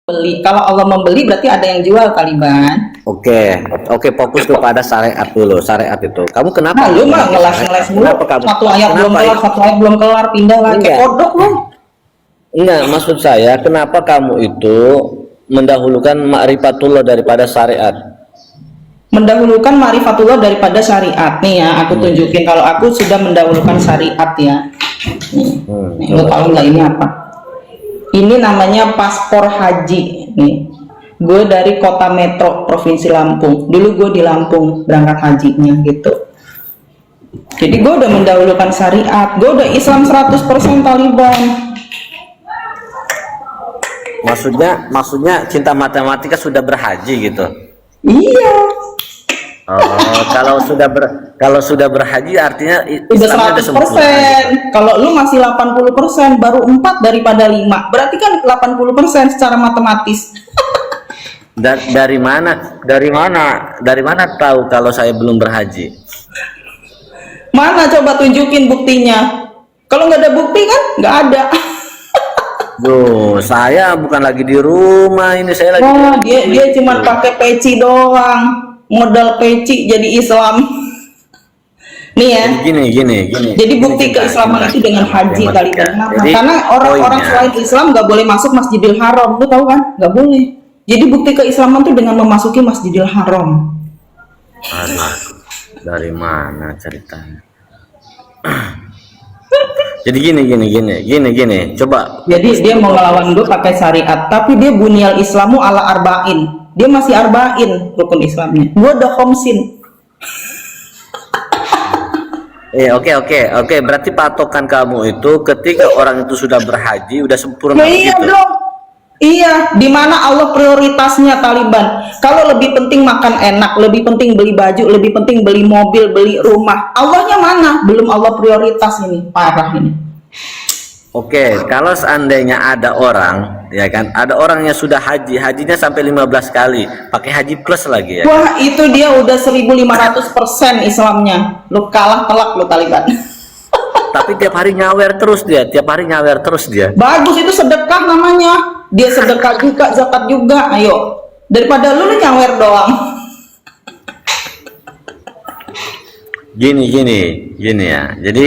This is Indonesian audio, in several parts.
beli. Kalau Allah membeli berarti ada yang jual kali, Ban. Oke, fokus kepada syariat dulu. Syariat itu. Kamu kenapa? Nah, lu mah ngeles-ngeles mulu. Satu ayat belum kelar, satu ayat belum kelar, pindah lagi. Kodok lu. Enggak, maksud saya kenapa kamu itu mendahulukan ma'rifatullah daripada syariat? Mendahulukan ma'rifatullah daripada syariat. Nih ya, aku tunjukin kalau aku sudah mendahulukan syariat ya. Nih, lu tahu nggak ini apa? Ini namanya paspor haji. Nih, gue dari kota Metro Provinsi Lampung. Dulu gue di Lampung berangkat hajinya gitu. Jadi gue udah mendahulukan syariat. Gue udah Islam 100% Taliban. Maksudnya cinta matematika sudah berhaji gitu. Iya. Oh, kalau sudah berhaji artinya Udah 100%. Kalau lu masih 80%, baru 4 daripada 5. Berarti kan 80% secara matematis. Dari mana tahu kalau saya belum berhaji? Mana coba tunjukin buktinya? Kalau nggak ada bukti kan nggak ada. Duh, saya bukan lagi di rumah ini, saya lagi. Oh, dia cuma pakai peci doang, modal peci jadi Islam. Nih ya. Gini. Jadi bukti keislaman itu dengan haji kali. Karena orang-orang selain Islam nggak boleh masuk Masjidil Haram, lu tahu kan? Nggak boleh. Jadi bukti keislaman itu dengan memasuki Masjidil Haram. Aduh, dari mana ceritanya? Jadi gini, coba. Jadi dia mau ngelawan gue pakai syariat, tapi dia bunyal Islamu ala arba'in. Dia masih arba'in rukun Islamnya. Gue udah khomsin. Oke. Berarti patokan kamu itu ketika orang itu sudah berhaji, udah sempurna Iya gitu. dong. Iya, di mana Allah prioritasnya Taliban. Kalau lebih penting makan enak, lebih penting beli baju, lebih penting beli mobil, beli rumah. Allahnya mana? Belum Allah prioritas ini. Parah ini. Oke, kalau seandainya ada orang, ya kan, ada orang yang sudah hajinya sampai 15 kali, pakai haji plus lagi ya. Wah, itu dia udah 1500% Islamnya. Lu kalah telak lu Taliban. Tapi tiap hari nyawer terus dia. Bagus, itu sedekah namanya. Dia sedekah juga, zakat juga. Ayo, daripada lu nyawer doang. Gini ya. Jadi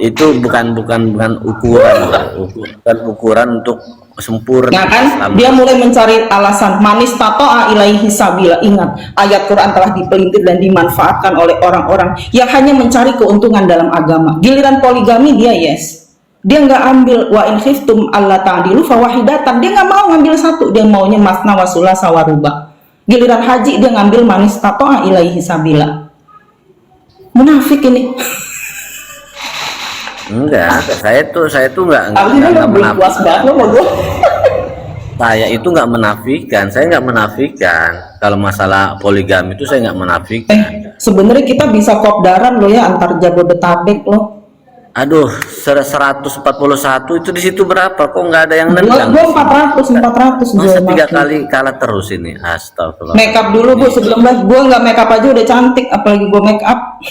itu bukan ukuran lah, bukan ukuran untuk sempurna. Nah kan, dia mulai mencari alasan. Manis tato'a ilaihi sabila. Ingat, ayat Quran telah dipelintir dan dimanfaatkan oleh orang-orang yang hanya mencari keuntungan dalam agama. Giliran poligami dia yes. Dia nggak ambil wa in khiftum alla ta'dilu fawahidatan. Dia nggak mau ngambil satu, dia maunya masna wa sulasa wa ruba. Giliran haji dia ngambil manis tato'a ilaihi sabila. Munafik ini. Enggak, saya tuh enggak menafikan. Saya itu enggak menafikan, saya enggak menafikan. Kalau masalah poligami itu saya enggak menafikan. Sebenarnya kita bisa kopdaran loh ya antar Jabodetabek loh. Aduh, 141 itu di situ berapa? Kok nggak ada yang nendang? Gua 400. Masa 3 kali kalah terus ini? Astagfirullah. Make up dulu Bu sebelum live. Gua nggak make up aja udah cantik, apalagi gua make up.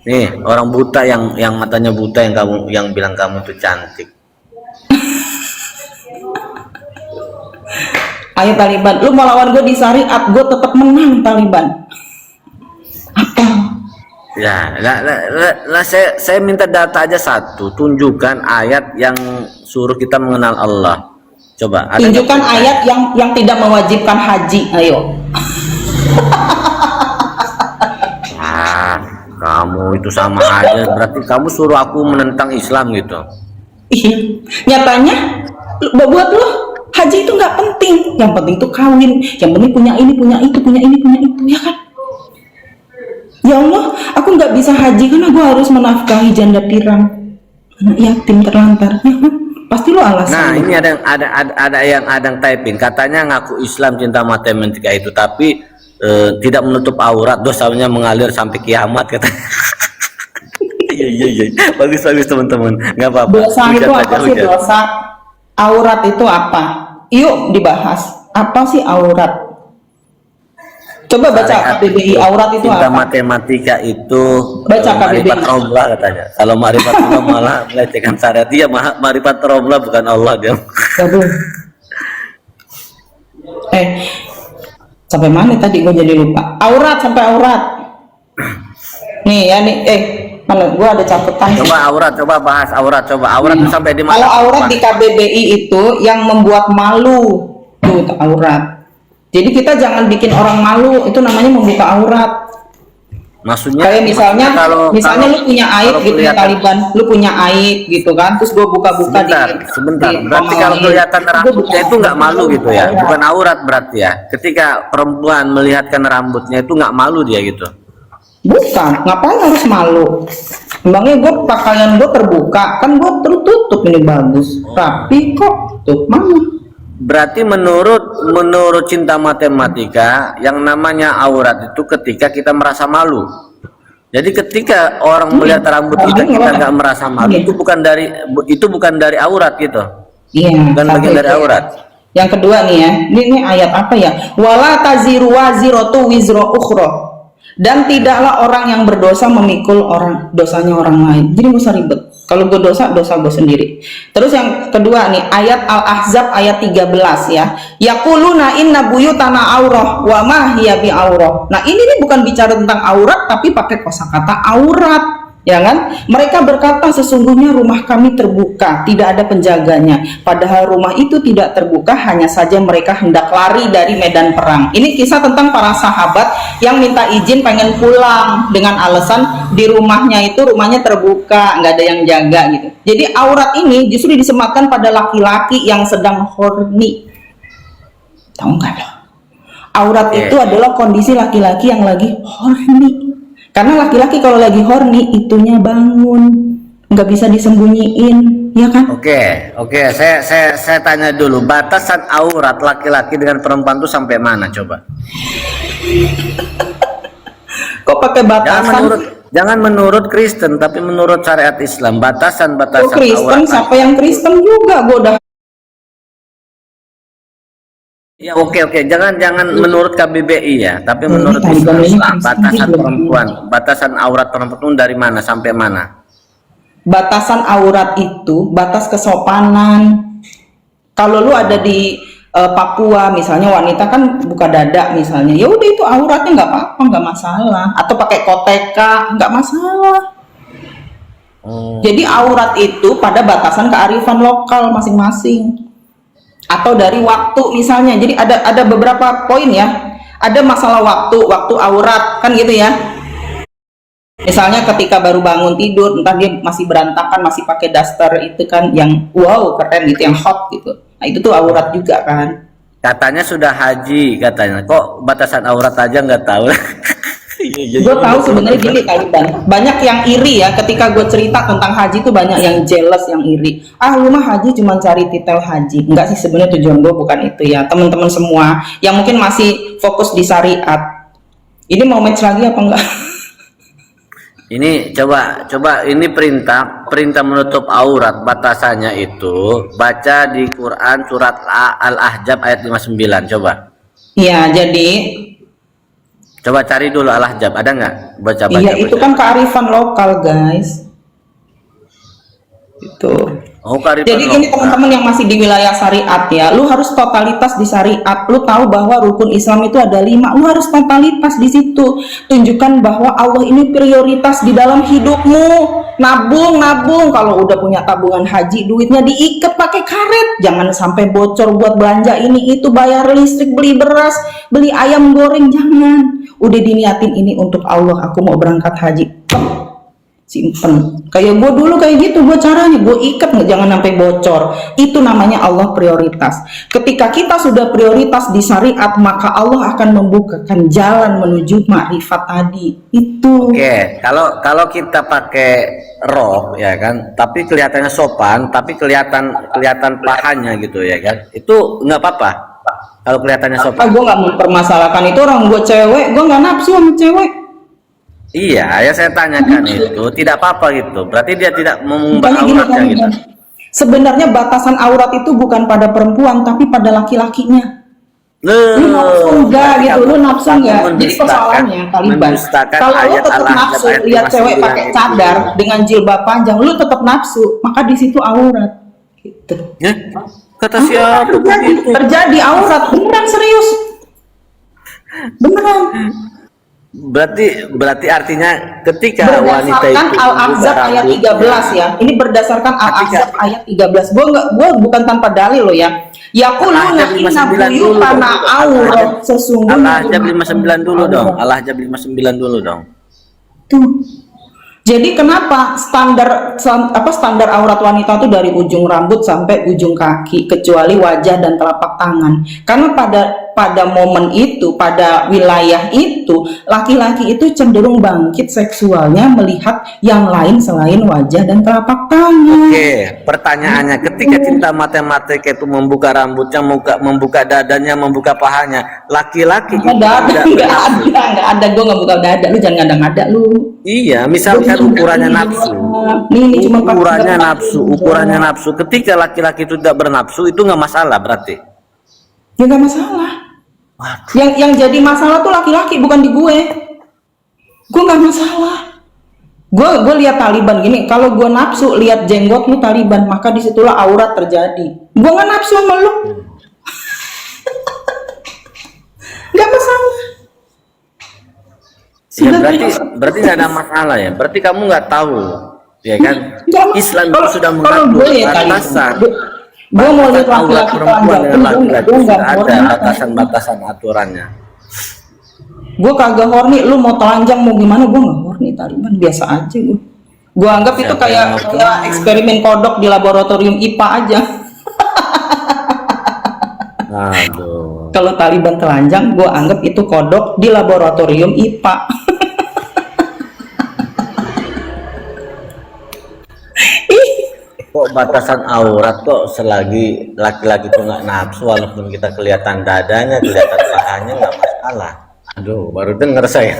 Nih, orang buta yang matanya buta yang bilang kamu tuh cantik. Ayo Taliban, lu mau lawan gue di syariat, gue tetap menang Taliban. Apa? Ya, saya minta data aja satu, tunjukkan ayat yang suruh kita mengenal Allah. Coba. Tunjukkan ayat yang tidak mewajibkan haji. Ayo. Kamu itu sama aja, berarti kamu suruh aku menentang Islam gitu. Iya, nyatanya buat lo haji itu nggak penting. Yang penting tuh kawin, yang penting punya ini, punya itu, ya kan? Ya Allah, aku nggak bisa haji karena gue harus menafkahi janda pirang, anak yatim terlantar. Ya kan? Pasti lo alasan. Nah, ini ada yang typing, katanya ngaku Islam cinta matematika itu, tapi tidak menutup aurat, dosanya mengalir sampai kiamat katanya. Iya. Bagus teman-teman. Nggak apa-apa. Dosa itu apa sih dosa? Aurat itu apa? Yuk dibahas. Apa sih aurat? Coba baca KBBI, aurat itu cinta apa? Matematika itu Baca KBBI. Ma'rifat Romlah katanya. Kalau Ma'rifat Romlah malah melecehkan syariat. Dia Ma'rifat Romlah bukan Allah dia. Aduh. Sampai mana tadi gue jadi lupa. Aurat, sampai aurat. Nih ya nih, mana gue ada catatan. Coba aurat, coba bahas aurat, coba aurat itu sampai di mana? Kalau aurat di KBBI itu yang membuat malu tuh aurat. Jadi kita jangan bikin orang malu, itu namanya membuka aurat. Maksudnya kayak misalnya kalau lu punya aib gitu ya, Taliban, lu punya aib gitu kan, terus gue buka-buka sebentar. Berarti kalau kelihatan rambutnya itu nggak malu gitu ya, bukan aurat berarti ya. Ketika perempuan melihatkan rambutnya itu nggak malu dia gitu. Bukan, ngapain harus malu? Emangnya gue pakaian gue terbuka, kan gue tertutup, ini bagus, rapi kok, tuh mana? Berarti menurut cinta matematika yang namanya aurat itu ketika kita merasa malu. Jadi ketika orang melihat rambut kita nggak merasa malu, itu bukan dari aurat gitu. Iya. Bukan bagian dari aurat. Yang kedua nih ya, ini ayat apa ya? Wala taziru waziratu wizra ukhra. Dan tidaklah orang yang berdosa memikul dosanya orang lain. Jadi gak usah ribet. Kalau gue dosa gue sendiri. Terus yang kedua nih, ayat Al-Ahzab ayat 13 ya. Yaquluna inna buyutana aurah wa ma hiya bi aurah. Nah, ini nih bukan bicara tentang aurat tapi pakai kosakata aurat. Ya kan? Mereka berkata sesungguhnya rumah kami terbuka, tidak ada penjaganya. Padahal rumah itu tidak terbuka, hanya saja mereka hendak lari dari medan perang. Ini kisah tentang para sahabat yang minta izin pengen pulang dengan alasan di rumahnya terbuka, nggak ada yang jaga gitu. Jadi aurat ini justru disematkan pada laki-laki yang sedang horny. Tahu nggak loh? Aurat itu adalah kondisi laki-laki yang lagi horny. Karena laki-laki kalau lagi horny itunya bangun, nggak bisa disembunyiin, ya kan? Oke. Saya tanya dulu, batasan aurat laki-laki dengan perempuan itu sampai mana coba? Kok pakai batasan? Jangan menurut Kristen, tapi menurut syariat Islam, batasan Kristen, aurat. siapa yang Kristen juga, gue udah. Ya oke. Jangan menurut KBBI ya, tapi menurut Islam, batasan perempuan, batasan aurat perempuan itu dari mana sampai mana? Batasan aurat itu batas kesopanan. Kalau lu ada di Papua misalnya, wanita kan buka dada misalnya, ya udah itu auratnya nggak apa-apa, nggak masalah. Atau pakai koteka nggak masalah. Jadi aurat itu pada batasan kearifan lokal masing-masing. Atau dari waktu misalnya, jadi ada beberapa poin ya. Ada masalah waktu aurat kan gitu ya. Misalnya ketika baru bangun tidur, entah dia masih berantakan, masih pakai daster itu kan yang wow keren gitu, yang hot gitu. Nah itu tuh aurat juga kan. Katanya sudah haji katanya, kok batasan aurat aja nggak tahu. Gue tahu sebenarnya gini Taliban, banyak yang iri ya ketika gue cerita tentang haji tuh, banyak yang jealous, yang iri. Lu mah haji cuma cari titel haji. Enggak sih, sebenarnya tujuan gue bukan itu ya, teman-teman semua yang mungkin masih fokus di syariat. Ini mau match lagi apa enggak? Ini coba ini perintah menutup aurat, batasannya itu baca di Quran surat Al-Ahzab ayat 59 coba. Iya, jadi coba cari dulu Al-Ahzab, ada nggak? Baca. Iya, itu kan kearifan lokal, guys. Itu. Jadi gini teman-teman yang masih di wilayah syariat ya, lu harus totalitas di syariat. Lu tahu bahwa rukun Islam itu ada 5, lu harus totalitas di situ. Tunjukkan bahwa Allah ini prioritas di dalam hidupmu. Nabung. Kalau udah punya tabungan haji, duitnya diikat pakai karet. Jangan sampai bocor buat belanja ini itu, bayar listrik, beli beras, beli ayam goreng, jangan. Udah diniatin ini untuk Allah, aku mau berangkat haji. Simpen. Kayak gue dulu kayak gitu, gue caranya gue ikat, jangan sampai bocor. Itu namanya Allah prioritas. Ketika kita sudah prioritas di syariat, maka Allah akan membukakan jalan menuju makrifat tadi. Itu. Oke, kalau kita pakai rok ya kan, tapi kelihatannya sopan, tapi kelihatan pahanya gitu ya kan, itu nggak apa-apa. Kalau kelihatannya sopan. Gue nggak mempermasalahkan itu, orang gue cewek, gue nggak nafsu sama cewek. Iya, ya saya tanyakan itu tidak apa-apa gitu. Berarti dia tidak mengumbar auratnya gitu. Sebenarnya batasan aurat itu bukan pada perempuan tapi pada laki-lakinya. Lu nafsu enggak gitu, lu nafsu enggak. Jadi persoalannya Taliban, kalau lu tetap nafsu lihat cewek pakai cadar dengan jilbab panjang, lu tetap nafsu, maka di situ aurat. Gitu. Kata siapa begitu? Terjadi aurat beneran, serius. Beneran. Berarti artinya ketika wanita Berdasarkan itu Al-Ahzab ayat 13 ya. Ini berdasarkan Al-Ahzab ayat 13. Gua bukan tanpa dalil loh ya. Yaquluna inna buyutana aurat, sesungguhnya Al-Ahzab 59 dulu dong. Al-Ahzab 59 dulu dong. tuh. Jadi kenapa standar aurat wanita itu dari ujung rambut sampai ujung kaki kecuali wajah dan telapak tangan. Karena pada momen itu, pada wilayah itu, laki-laki itu cenderung bangkit seksualnya melihat yang lain selain wajah dan telapak tangan. Oke, pertanyaannya ketika cinta matematika itu membuka rambutnya, membuka dadanya, membuka pahanya, laki-laki itu nggak ada, gue nggak buka dada, lu jangan ngada-ngada lu. Iya, misalkan ukurannya nafsu. Ini cuma ukurannya nafsu. Ketika laki-laki itu tidak bernafsu, itu nggak masalah berarti. Ya nggak masalah. Yang jadi masalah tuh laki-laki, bukan di gue. Gue nggak masalah. Gue lihat Taliban gini, kalau gue nafsu lihat jenggot lu Taliban, maka disitulah aurat terjadi. Gue nggak nafsu sama lu. Nggak masalah. Ya, berarti nggak ada masalah ya. Berarti kamu nggak tahu, ya kan? Islam itu sudah mengatur batasan. Gue mau lihat laki-laki perempuan dengan laki-laki sudah ada batasan aturannya. Gue kagak horny, lu mau telanjang mau gimana, gue nggak horny. Taliban biasa aja gue. Gue anggap itu kayak eksperimen kodok di laboratorium IPA aja. Aduh. Kalau Taliban telanjang, gue anggap itu kodok di laboratorium IPA. Kok batasan aurat kok selagi laki-laki itu nggak nafsu, walaupun kita kelihatan dadanya, kelihatan pahanya nggak masalah. Aduh, baru denger saya.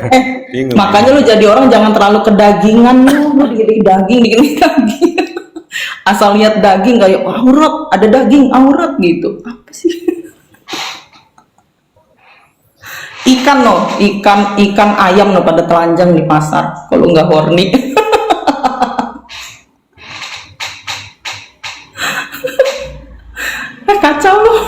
Bingung. Makanya lu jadi orang jangan terlalu kedagingan, lu dikit daging. Asal lihat daging kayak aurat, ada daging aurat gitu. Apa sih? Ikan loh, ikan ayam loh pada telanjang di pasar. Kalau nggak horny. Kacau loh.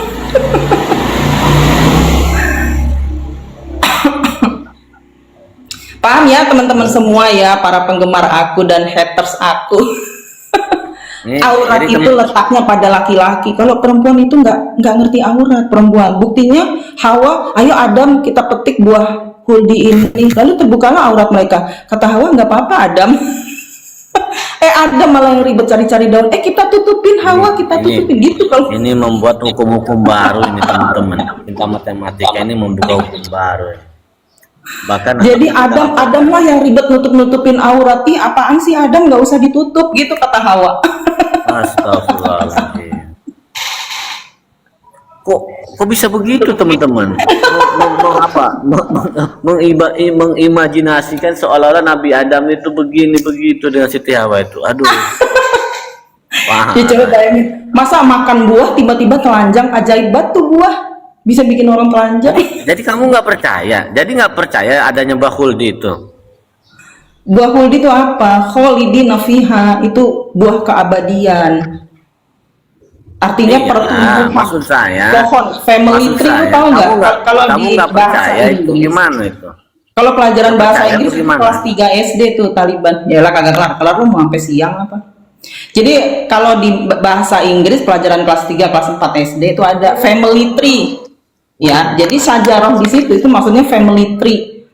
Paham ya teman-teman semua ya, para penggemar aku dan haters aku. Aurat itu letaknya pada laki-laki. Kalau perempuan itu nggak ngerti aurat perempuan. Buktinya Hawa, ayo Adam kita petik buah huldi ini, lalu terbukalah aurat mereka. Kata Hawa, nggak apa-apa Adam. Adam malah yang ribet cari-cari daun. Kita tutupin Hawa, kita tutupin gitu. Kalau ini membuat hukum-hukum baru ini teman-teman. Cinta matematika ini membuka hukum baru. Bahkan jadi Adam lah yang ribet nutupin aurat. Ih, apaan sih Adam, nggak usah ditutup gitu kata Hawa. Astagfirullahaladzim. Kok bisa begitu teman-teman? Mengimajinasikan seolah-olah Nabi Adam itu begini begitu dengan Siti Hawa itu. Aduh. Ya coba bayangin, masa makan buah tiba-tiba telanjang, ajaib banget tuh buah. Bisa bikin orang telanjang. Jadi kamu nggak percaya? Jadi nggak percaya adanya buah huldi itu? Buah huldi itu apa? Kholidina fiha, itu buah keabadian. Artinya pertumbuhan. Maksud saya, pohon family tree, lu tahu nggak? Kalau kamu di nggak percaya itu gimana itu? Kalau pelajaran bahasa Inggris kelas 3 SD tuh Taliban. Ya lah kagak kelar lu mau sampai siang apa? Jadi kalau di bahasa Inggris pelajaran kelas 3 kelas 4 SD itu ada family tree. Ya, jadi sajarah di situ itu maksudnya family tree.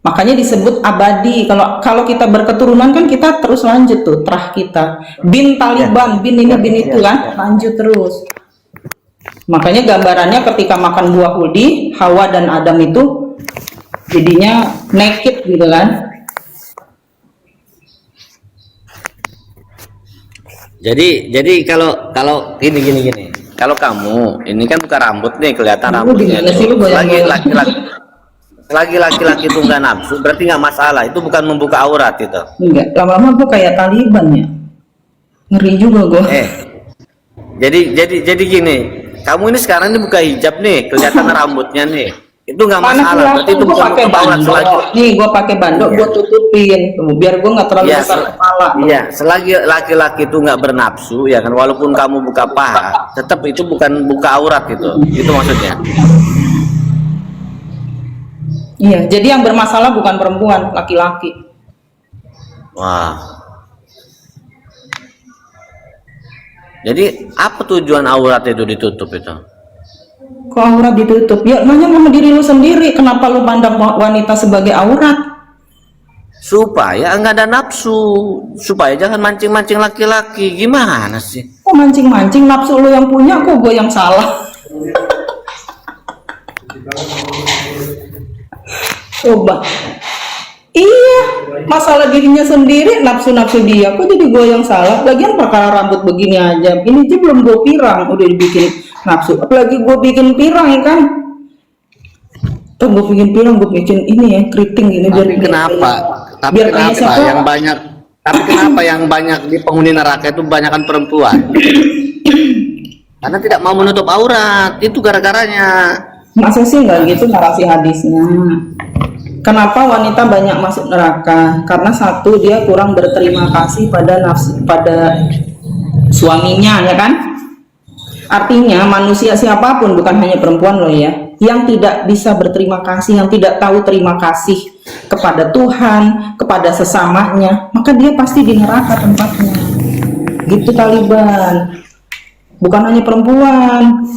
Makanya disebut abadi. Kalau kita berketurunan kan kita terus lanjut tuh terah kita. Bin Taliban, bin ini, bin itu kan, lanjut terus. Makanya gambarannya ketika makan buah huldi, Hawa dan Adam itu jadinya naked gitu kan. Jadi kalau gini. Kalau kamu ini kan bukan rambut nih, kelihatan rambutnya. Lagi laki-laki itu nggak nafsu, berarti nggak masalah. Itu bukan membuka aurat itu. Enggak, lama-lama gue kayak Taliban ya. Ngeri juga gue. Jadi gini, kamu ini sekarang ini buka hijab nih, kelihatan rambutnya nih. Itu nggak Mana masalah, berarti itu gue bukan pakai nutup aurat bandok. selagi. Nih gue pakai bandok, Iya. gue tutupin, tuh, biar gue nggak terlalu Iya, besar kepala. iya, selagi laki-laki itu nggak bernafsu, ya kan, walaupun kamu buka paha, tetap itu bukan buka aurat itu maksudnya. Iya, jadi yang bermasalah bukan perempuan, laki-laki. Wah. Jadi apa tujuan aurat itu ditutup itu? Kok aurat ditutup? Ya nanya sama diri lu sendiri, kenapa lu pandang wanita sebagai aurat? Supaya nggak ada nafsu, supaya jangan mancing-mancing laki-laki. Gimana sih? Kok mancing-mancing, nafsu lu yang punya, kok gue yang salah? Coba. Iya, masalah dirinya sendiri, nafsu-nafsu dia. Kok jadi gue yang salah? Lagian perkara rambut begini aja. Ini aja belum gue pirang, udah dibikin nafsu. Apalagi gue bikin pirang ya kan? Tuh gue bikin pirang, gue bikin ini ya, keriting ini. Tapi kenapa? Tapi biar kenapa siapa? yang banyak? Tapi kenapa yang banyak di penghuni neraka itu banyakan perempuan? Karena tidak mau menutup aurat. Itu gara-garanya. Masa sih nggak gitu narasi hadisnya? Kenapa wanita banyak masuk neraka? Karena satu, dia kurang berterima kasih pada suaminya, ya kan? Artinya manusia siapapun, bukan hanya perempuan loh ya, yang tidak bisa berterima kasih, yang tidak tahu terima kasih kepada Tuhan, kepada sesamanya, maka dia pasti di neraka tempatnya. Gitu Taliban. Bukan hanya perempuan.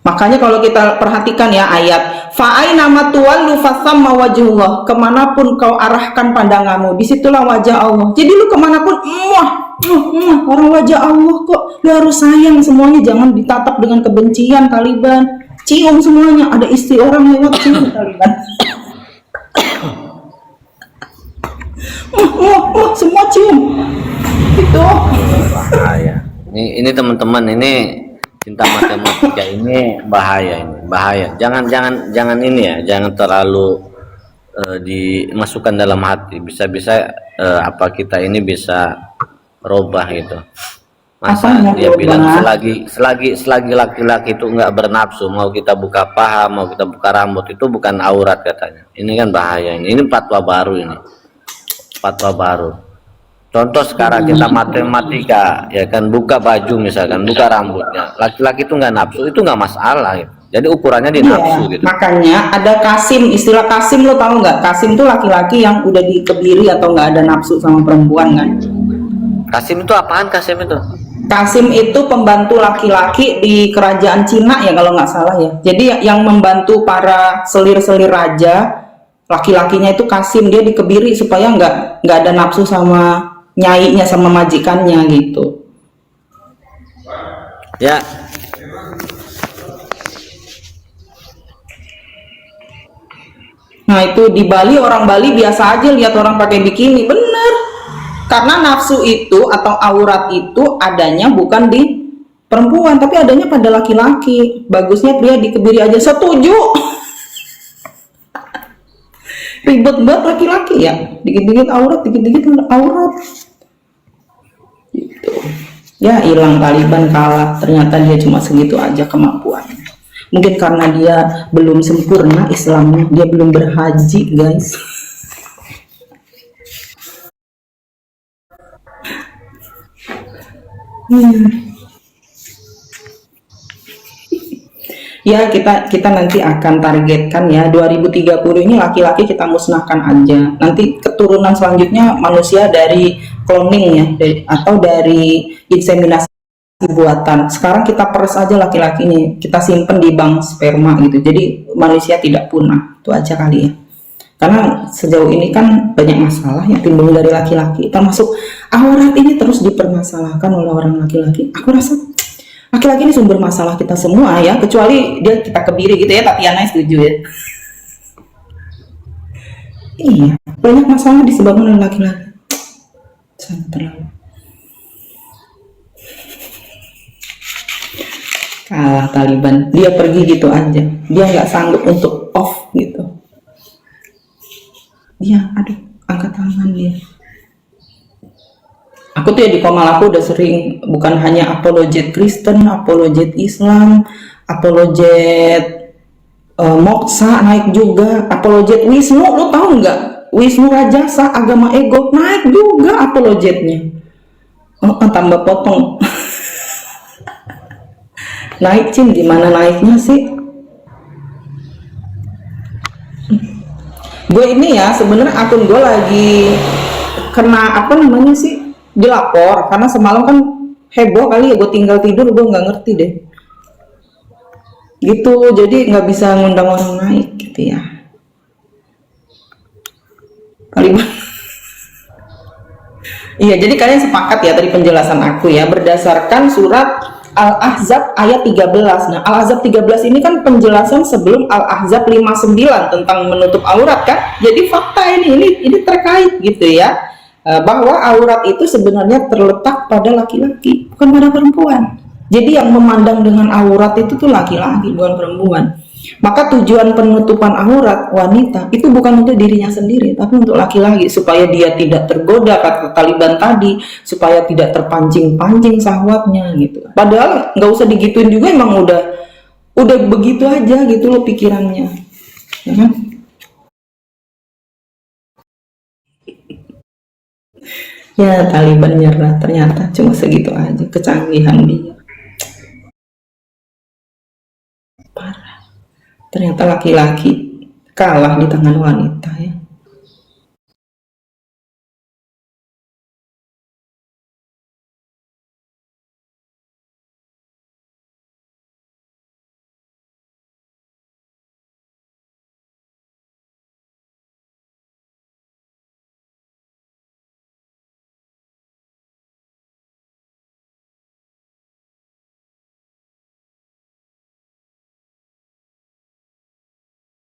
Makanya kalau kita perhatikan ya ayat fa'aina ma tuwallu fasamma wajhullah, kemanapun kau arahkan pandanganmu disitulah wajah Allah. Jadi lu kemanapun orang wajah Allah kok, lu harus sayang semuanya, jangan ditatap dengan kebencian. Taliban cium semuanya, ada istri orang lewat cium Taliban. Semua cium itu. Bahaya. Ini teman-teman, ini cinta matematika ini bahaya, ini bahaya. Jangan ini ya, jangan terlalu dimasukkan dalam hati. Bisa-bisa apa kita ini bisa robah gitu. Masa dia bilang selagi laki-laki itu nggak bernafsu, mau kita buka paha, mau kita buka rambut, itu bukan aurat katanya. Ini kan bahaya ini. Ini fatwa baru ini. Fatwa baru. Contoh sekarang kita matematika, ya kan, buka baju misalkan, buka rambutnya, laki-laki itu nggak nafsu, itu nggak masalah gitu. Jadi ukurannya di nafsu gitu. Makanya ada kasim, istilah kasim lo tahu nggak? Kasim itu laki-laki yang udah dikebiri atau nggak ada nafsu sama perempuan kan? Kasim itu apaan kasim itu? Kasim itu pembantu laki-laki di kerajaan Cina ya kalau nggak salah ya. Jadi yang membantu para selir-selir raja, laki-lakinya itu kasim, dia dikebiri supaya nggak ada nafsu sama nyainya sama majikannya gitu. Ya. Nah itu di Bali, orang Bali biasa aja lihat orang pakai bikini, bener. Karena nafsu itu atau aurat itu adanya bukan di perempuan, tapi adanya pada laki-laki. Bagusnya pria dikebiri aja, setuju. Ribet banget laki-laki ya, dikit-dikit aurat, dikit-dikit aurat gitu. Ya hilang, Taliban kalah, ternyata dia cuma segitu aja kemampuannya. Mungkin karena dia belum sempurna Islamnya, dia belum berhaji guys. Ya kita nanti akan targetkan ya 2030 ini laki-laki kita musnahkan aja. Nanti keturunan selanjutnya manusia dari cloning ya, atau dari inseminasi buatan. Sekarang kita peres aja laki-laki nih, kita simpen di bank sperma gitu. Jadi manusia tidak punah. Itu aja kali ya. Karena sejauh ini kan banyak masalah yang timbul dari laki-laki, termasuk aurat ini terus dipermasalahkan oleh orang laki-laki. Aku rasa laki-laki ini sumber masalah kita semua ya, kecuali dia kita kebiri gitu ya. Tatiana setuju ya. Iya, banyak masalah disebabkan oleh laki-laki. Sangat terlalu. Kalah Taliban, dia pergi gitu aja, dia nggak sanggup untuk off gitu. Dia, aduh, angkat tangan dia. Aku tuh ya di Komal aku udah sering, bukan hanya apologet Kristen, apologet Islam, apologet Moksa naik juga, apologet Wisnu, lu tahu nggak? Wisnu Rajasa agama ego naik juga apologetnya. Tambah potong. Naik Cin, gimana naiknya sih? Gue ini ya sebenarnya akun gue lagi kena apa namanya sih, dilapor karena semalam kan heboh kali ya, gue tinggal tidur, gue nggak ngerti deh gitu, jadi nggak bisa ngundang orang naik gitu ya. Taliban. Iya, jadi kalian sepakat ya tadi penjelasan aku ya, berdasarkan surat Al-Ahzab ayat 13. Nah, Al-Ahzab 13 ini kan penjelasan sebelum Al-Ahzab 59 tentang menutup aurat kan. Jadi fakta ini terkait gitu ya. Bahwa aurat itu sebenarnya terletak pada laki-laki, bukan pada perempuan. Jadi yang memandang dengan aurat itu tuh laki-laki, bukan perempuan. Maka tujuan penutupan aurat wanita itu bukan untuk dirinya sendiri, tapi untuk laki-laki, supaya dia tidak tergoda, kata Taliban tadi, supaya tidak terpancing-pancing syahwatnya gitu. Padahal nggak usah digituin juga, emang udah begitu aja gitu loh pikirannya, ya kan? Ya Taliban nyerah, ternyata cuma segitu aja kecanggihan dia. Parah. Ternyata laki-laki kalah di tangan wanita ya.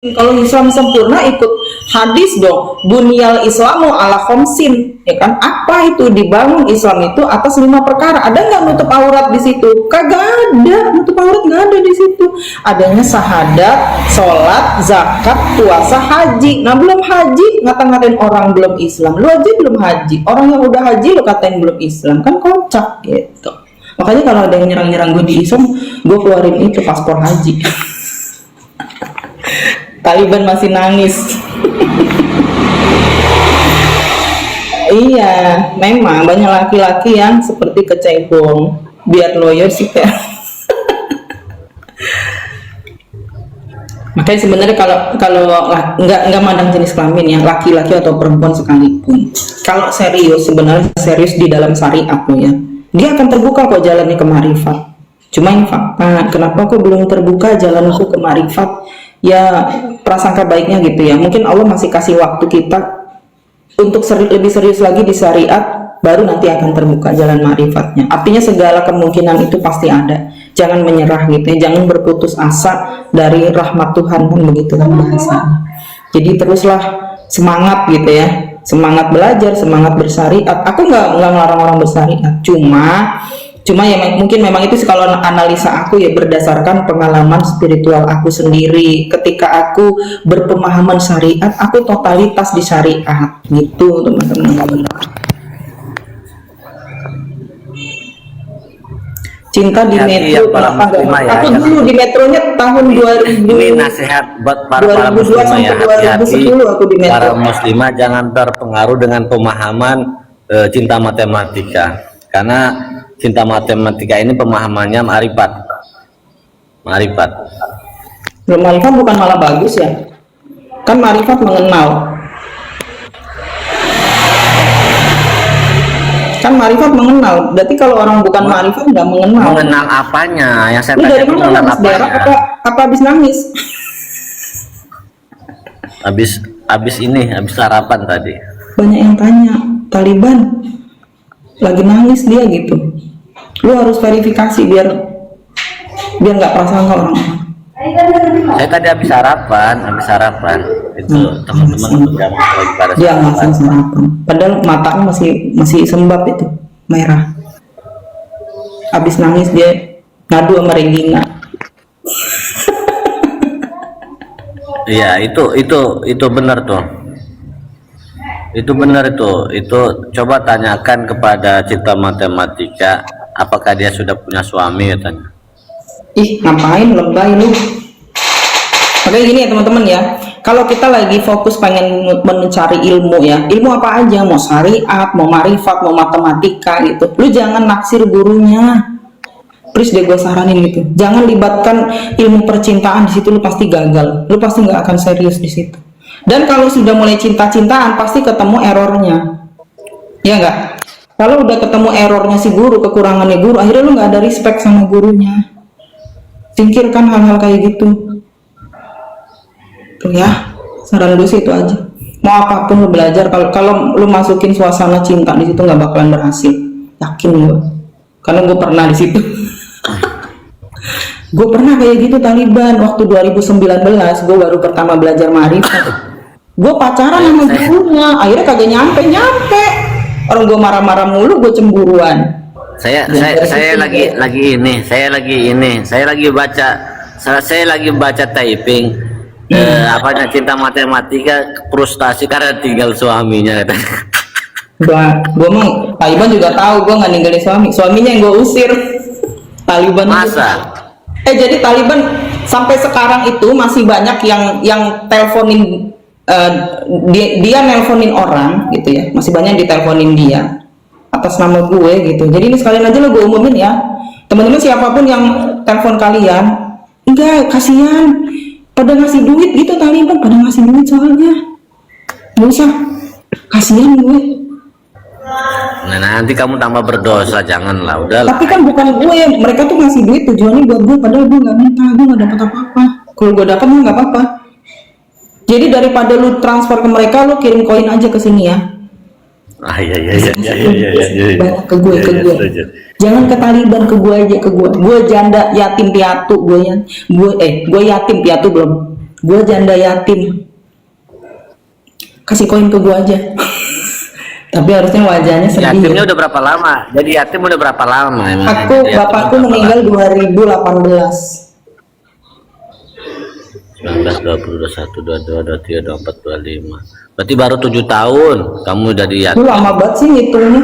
Kalau Islam sempurna ikut hadis dong, bunyal islamu ala khomsin, ya kan? Apa itu dibangun Islam itu atas 5 perkara? Ada nggak nutup aurat di situ? Kagak ada, nutup aurat nggak ada di situ. Adanya syahadat, sholat, zakat, puasa, haji. Nah belum haji ngata-ngatain orang belum Islam, lu aja belum haji. Orang yang udah haji lu katain belum Islam, kan kocak gitu. Makanya kalau ada yang nyerang-nyerang gue di Islam, gue keluarin itu paspor haji. Taliban masih nangis. Iya, memang banyak laki-laki yang seperti kecebong. Biar lawyer sih kayak. Makanya sebenarnya kalau nggak mandang jenis kelamin ya, laki-laki atau perempuan sekalipun. Kalau serius, sebenarnya serius di dalam syariat loh ya, dia akan terbuka kok jalannya ke marifat. Cuma yang fakta, kenapa kok belum terbuka jalanku ke marifat? Ya prasangka baiknya gitu ya, mungkin Allah masih kasih waktu kita untuk lebih serius lagi di syariat, baru nanti akan terbuka jalan marifatnya. Artinya segala kemungkinan itu pasti ada, jangan menyerah gitu ya, jangan berputus asa dari rahmat Tuhan, kan begitu kan bahasanya. Jadi teruslah semangat gitu ya, semangat belajar, semangat bersyariat. Aku nggak melarang orang bersyariat, cuma ya mungkin memang itu kalau analisa aku ya berdasarkan pengalaman spiritual aku sendiri. Ketika aku berpemahaman syariat, aku totalitas di syariat gitu teman-teman. Cinta di metro kenapa enggak? Aku dulu di metronya tahun 2000. Ini nasihat buat para muslimah ya, hati-hati para muslimah jangan terpengaruh dengan pemahaman cinta matematika, karena cinta matematika ini pemahamannya marifat. Marifat bukan malah bagus ya? Kan marifat mengenal. Kan marifat mengenal. Berarti kalau orang bukan marifat nggak mengenal. Mengenal apanya? Yang saya tanya dari mana? mengenal apanya? Apa habis nangis? Habis sarapan tadi. Banyak yang tanya, Taliban lagi nangis dia gitu. Lu harus verifikasi biar nggak prasangka orang. Saya tadi habis sarapan itu teman-teman dia ngasih sarapan, padahal matanya masih sembab itu merah. Habis nangis dia ngadu sama Regina. Iya itu benar tuh. Itu coba tanyakan kepada cinta matematika, apakah dia sudah punya suami, ya tanya. Ih, ngapain lebay lu? Makanya gini ya teman-teman ya, kalau kita lagi fokus pengen mencari ilmu ya, ilmu apa aja, mau syariat, mau marifat, mau matematika gitu, lu jangan naksir gurunya. Please deh gue saranin gitu, jangan libatkan ilmu percintaan di situ, lu pasti gagal, lu pasti nggak akan serius di situ. Dan kalau sudah mulai cinta-cintaan pasti ketemu errornya, ya nggak? Kalau udah ketemu errornya si guru, kekurangannya guru, akhirnya lu nggak ada respect sama gurunya. Singkirkan hal-hal kayak gitu. Tuh ya, saran gue sih itu aja. Mau apapun lu belajar, kalau lu masukin suasana cinta di situ nggak bakalan berhasil, yakin gue. Karena gue pernah di situ. Gue pernah kayak gitu Taliban waktu 2019, gue baru pertama belajar marifat. Gue pacaran sama gurunya, akhirnya kagak nyampe. Orang gue marah-marah mulu, gue cemburuan. Saya lagi baca typing. Apanya cinta matematika frustasi karena tinggal suaminya. Gue mah Taliban juga tahu gue nggak ninggalin suaminya yang gue usir. Taliban Masa? Jadi Taliban sampai sekarang itu masih banyak yang teleponin, dia nelponin orang gitu ya, masih banyak diteleponin dia atas nama gue gitu. Jadi ini sekalian aja lo gue umumin ya, teman-teman, siapapun yang telepon kalian, enggak, kasihan pada ngasih duit gitu, Taliban pada ngasih duit soalnya, nggak usah, kasihan gue. Nah, nanti kamu tambah berdosa, janganlah, udah. Tapi kan bukan gue, mereka tuh ngasih duit tujuannya buat gue, padahal gue nggak minta, gue nggak dapat apa-apa. Kalau gue dapat mah nggak apa-apa. Jadi daripada lu transfer ke mereka, lu kirim koin aja ke sini ya. Iya. Banyak ke gue. Jangan ke Taliban, ke gue aja, ke gue. Gue janda yatim piatu, gue yatim piatu belum. Gue janda yatim. Kasih koin ke gue aja. Tapi harusnya wajahnya sedih. Yatimnya udah berapa lama? Jadi yatim udah berapa lama? Bapakku meninggal 2018. 19, 20, 21, 22, 23, 24, 25. Berarti baru 7 tahun kamu udah di yatim. Itu lama banget sih ngitungnya.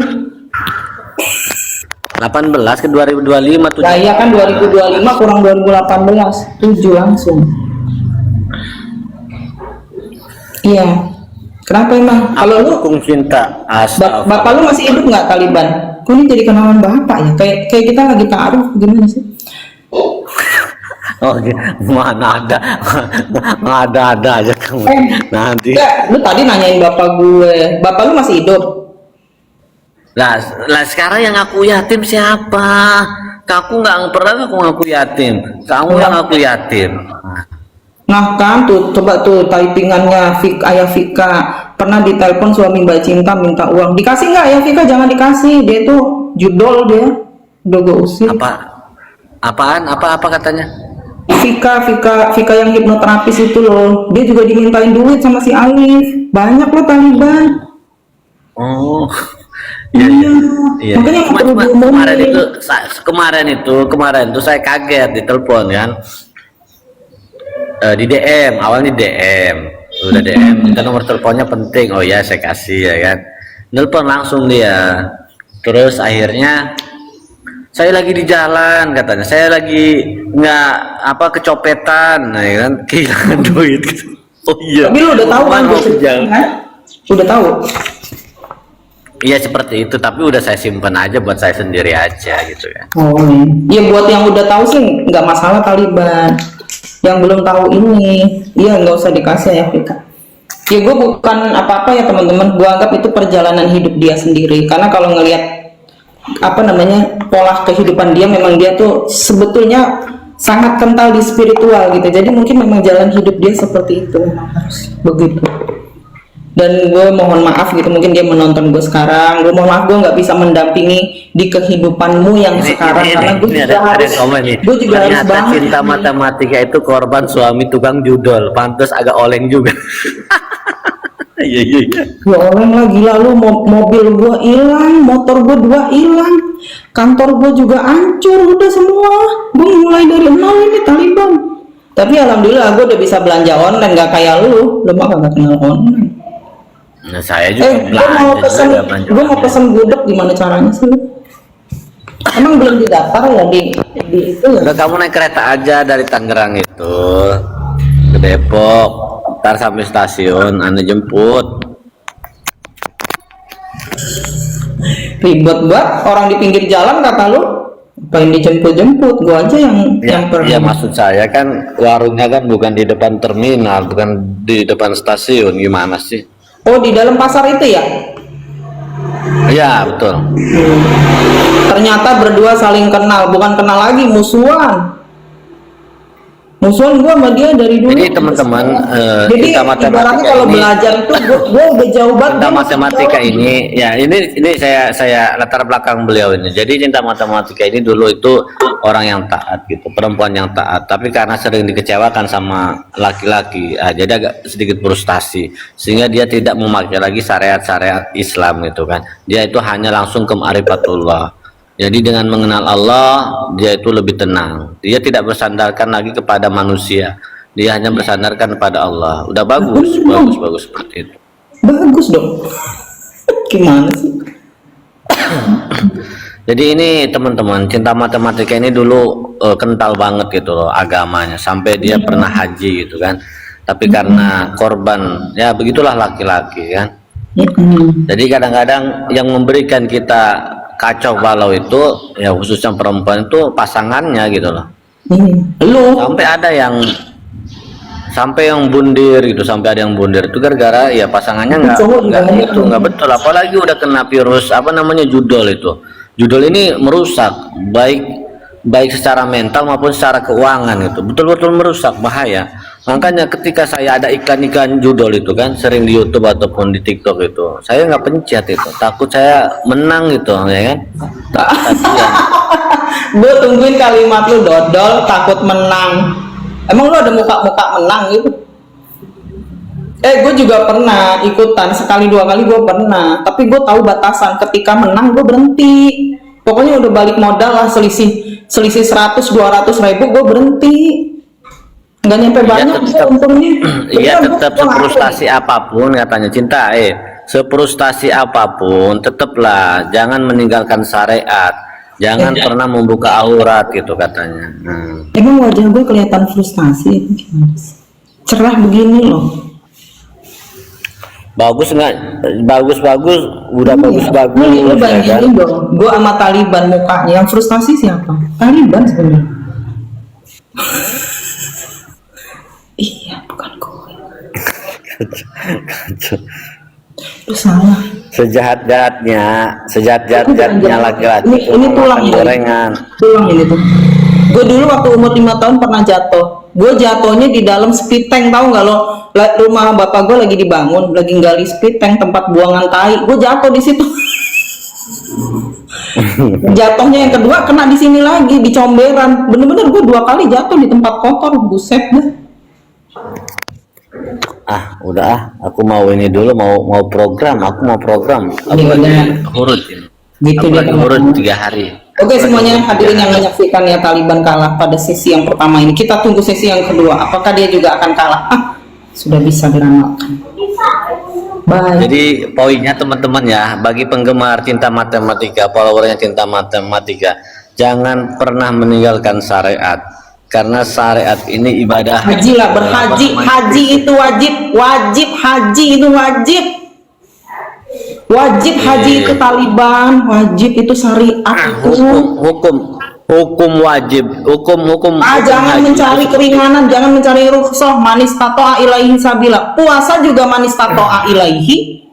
18 ke 2025 tuh. Nah, iya kan 2025 kurang 2018, 7 langsung. Iya. Kenapa emang? Kalau lu dukung cinta, bapak lu masih hidup nggak, Taliban? Kok ini jadi kenalan bapak ya? Kayak kita lagi taruh gimana sih? Oh, mana ada aja kamu. Nanti. Ya, lu tadi nanyain bapak gue. Bapak lu masih hidup? Lah sekarang yang aku yatim siapa? Kamu nggak pernah aku ngaku yatim. Kamu yang aku yatim. Nah kan tuh, coba tuh typingannya Ayah Vika pernah ditelepon suami Mbak Cinta minta uang. Dikasih nggak Ayah Vika? Jangan dikasih. Dia tuh judol dia. Udah gue usir. Apa katanya? Vika yang hipnoterapis itu loh, dia juga dimintain duit sama si Alif, banyak loh Taliban. Oh, iya. Makanya kemarin itu saya kaget ditelepon kan, di DM, awalnya DM, udah DM, minta nomor teleponnya penting, oh ya saya kasih ya kan, telepon langsung dia, terus akhirnya saya lagi di jalan katanya, saya lagi kecopetan, nah, ya kan, kehilangan duit. Oh iya. Tapi lu udah tahu kan gue udah tahu. Iya seperti itu, tapi udah saya simpen aja buat saya sendiri aja gitu ya. Oh iya, buat yang udah tahu sih nggak masalah Taliban. Yang belum tahu ini, iya nggak usah dikasih ya Vika. Ya gue bukan apa-apa ya teman-teman, gue anggap itu perjalanan hidup dia sendiri. Karena kalau ngelihat pola kehidupan dia, memang dia tuh sebetulnya sangat kental di spiritual gitu, jadi mungkin memang jalan hidup dia seperti itu, memang harus begitu. Dan gue mohon maaf gitu, mungkin dia menonton gue sekarang, gue mohon maaf gue nggak bisa mendampingi di kehidupanmu yang sekarang, karena gue juga harus banget. Cinta matematika itu korban suami tukang judol, pantas agak oleng juga. Iya. Ya oleng lah, gila lu, mobil gua hilang, motor gua 2 hilang, kantor gua juga hancur, udah semua. Gua mulai dari nol ini Taliban. Tapi alhamdulillah gua udah bisa belanja online, nggak kayak lu mah nggak kenal online. Nah saya juga gua mau pesen gudeg, gimana caranya sih? Emang belum didaftar ya di itu ya? Udah, kamu naik kereta aja dari Tangerang itu. ke Depok, ntar sampai stasiun anda jemput. Ribet banget, orang di pinggir jalan kata lu pengen dijemput-jemput, gua aja yang Ya maksud saya kan warungnya kan bukan di depan terminal, bukan di depan stasiun, gimana sih? Oh, di dalam pasar itu ya? Ya betul. Ternyata berdua saling kenal, bukan kenal lagi, musuhan. Musuhan gua sama dia dari dulu. Jadi teman-teman, jadi cinta matematika ibaratnya kalau ini, belajar itu gua udah jauh banget. cinta dia masih matematika jauh. ini, ya ini saya latar belakang beliau ini. Jadi cinta matematika ini dulu itu orang yang taat gitu, perempuan yang taat. Tapi karena sering dikecewakan sama laki-laki, jadi agak sedikit frustasi, sehingga dia tidak memakai lagi syariat-syariat Islam gitu kan. Dia itu hanya langsung ke ma'rifatullah. Jadi dengan mengenal Allah, dia itu lebih tenang. Dia tidak bersandarkan lagi kepada manusia. Dia hanya bersandarkan kepada Allah. Udah bagus seperti itu. Bagus dong. Gimana sih? Jadi ini teman-teman, cinta matematika ini dulu kental banget gitu loh agamanya. Sampai dia pernah haji gitu kan. Tapi karena korban, ya begitulah laki-laki kan. Jadi kadang-kadang yang memberikan kita kacau balau itu ya khususnya perempuan itu pasangannya gitu loh. Lu sampai yang bundir gitu, sampai ada yang bundir itu gara-gara ya pasangannya nggak betul, apalagi udah kena virus apa namanya judol itu. Judol ini merusak baik secara mental maupun secara keuangan, itu betul-betul merusak, bahaya. Makanya ketika saya ada iklan-iklan judol itu kan sering di YouTube ataupun di TikTok itu, saya nggak pencet itu, takut saya menang gitu ya kan. Kasihan. Gue tungguin kalimat lu, dodol takut menang. Emang lu ada muka-muka menang gitu? Gue juga pernah ikutan sekali dua kali, gue pernah, tapi gue tahu batasan. Ketika menang gue berhenti. Pokoknya udah balik modal lah, selisih 100-200 ribu gue berhenti. Nggak nyampe banyak untungnya. Iya tetap sefrustasi apapun katanya cinta, sefrustasi apapun tetaplah jangan meninggalkan syariat, jangan pernah membuka aurat gitu katanya. Emang wajah gue kelihatan frustasi gimana sih? Cerah begini loh. Bagus nggak? Bagus udah bagus Lu ya kan? bayangin dong, gue sama Taliban mukanya, yang frustasi siapa? Taliban sebenarnya. Iya, bukan gue. Lu salah. Sejahat-jahatnya laki-laki. Ini tulang ini. Gorengan. Tulang ini tuh. Gue dulu waktu umur 5 tahun pernah jatuh. Gue jatuhnya di dalam speed tank, tahu nggak lo? Rumah bapak gue lagi dibangun, lagi gali speed tank tempat buangan tai. Gue jatuh di situ. Jatuhnya yang kedua kena di sini lagi di Comberan. Bener-bener gue 2 kali jatuh di tempat kotor, buset dah. Udah aku mau ini dulu, mau program, aku lagi hurut ini. Gitu aku dia lagi hurut 3 hari. Oke, semuanya hadirin yang menyaksikan ya, Taliban kalah pada sesi yang pertama ini. Kita tunggu sesi yang kedua, apakah dia juga akan kalah? Sudah bisa diramalkan. Bye. Jadi poinnya teman-teman ya, bagi penggemar cinta matematika, followernya cinta matematika, jangan pernah meninggalkan syariat, karena syariat ini ibadah. Haji lah, berhaji, haji itu wajib haji itu wajib haji itu Taliban, wajib itu syariat itu. Hukum wajib, hukum jangan haji mencari itu keringanan, jangan mencari rukhsah. Manis tato'a ilaihi sabila. Puasa juga manis tato'a ilaihi.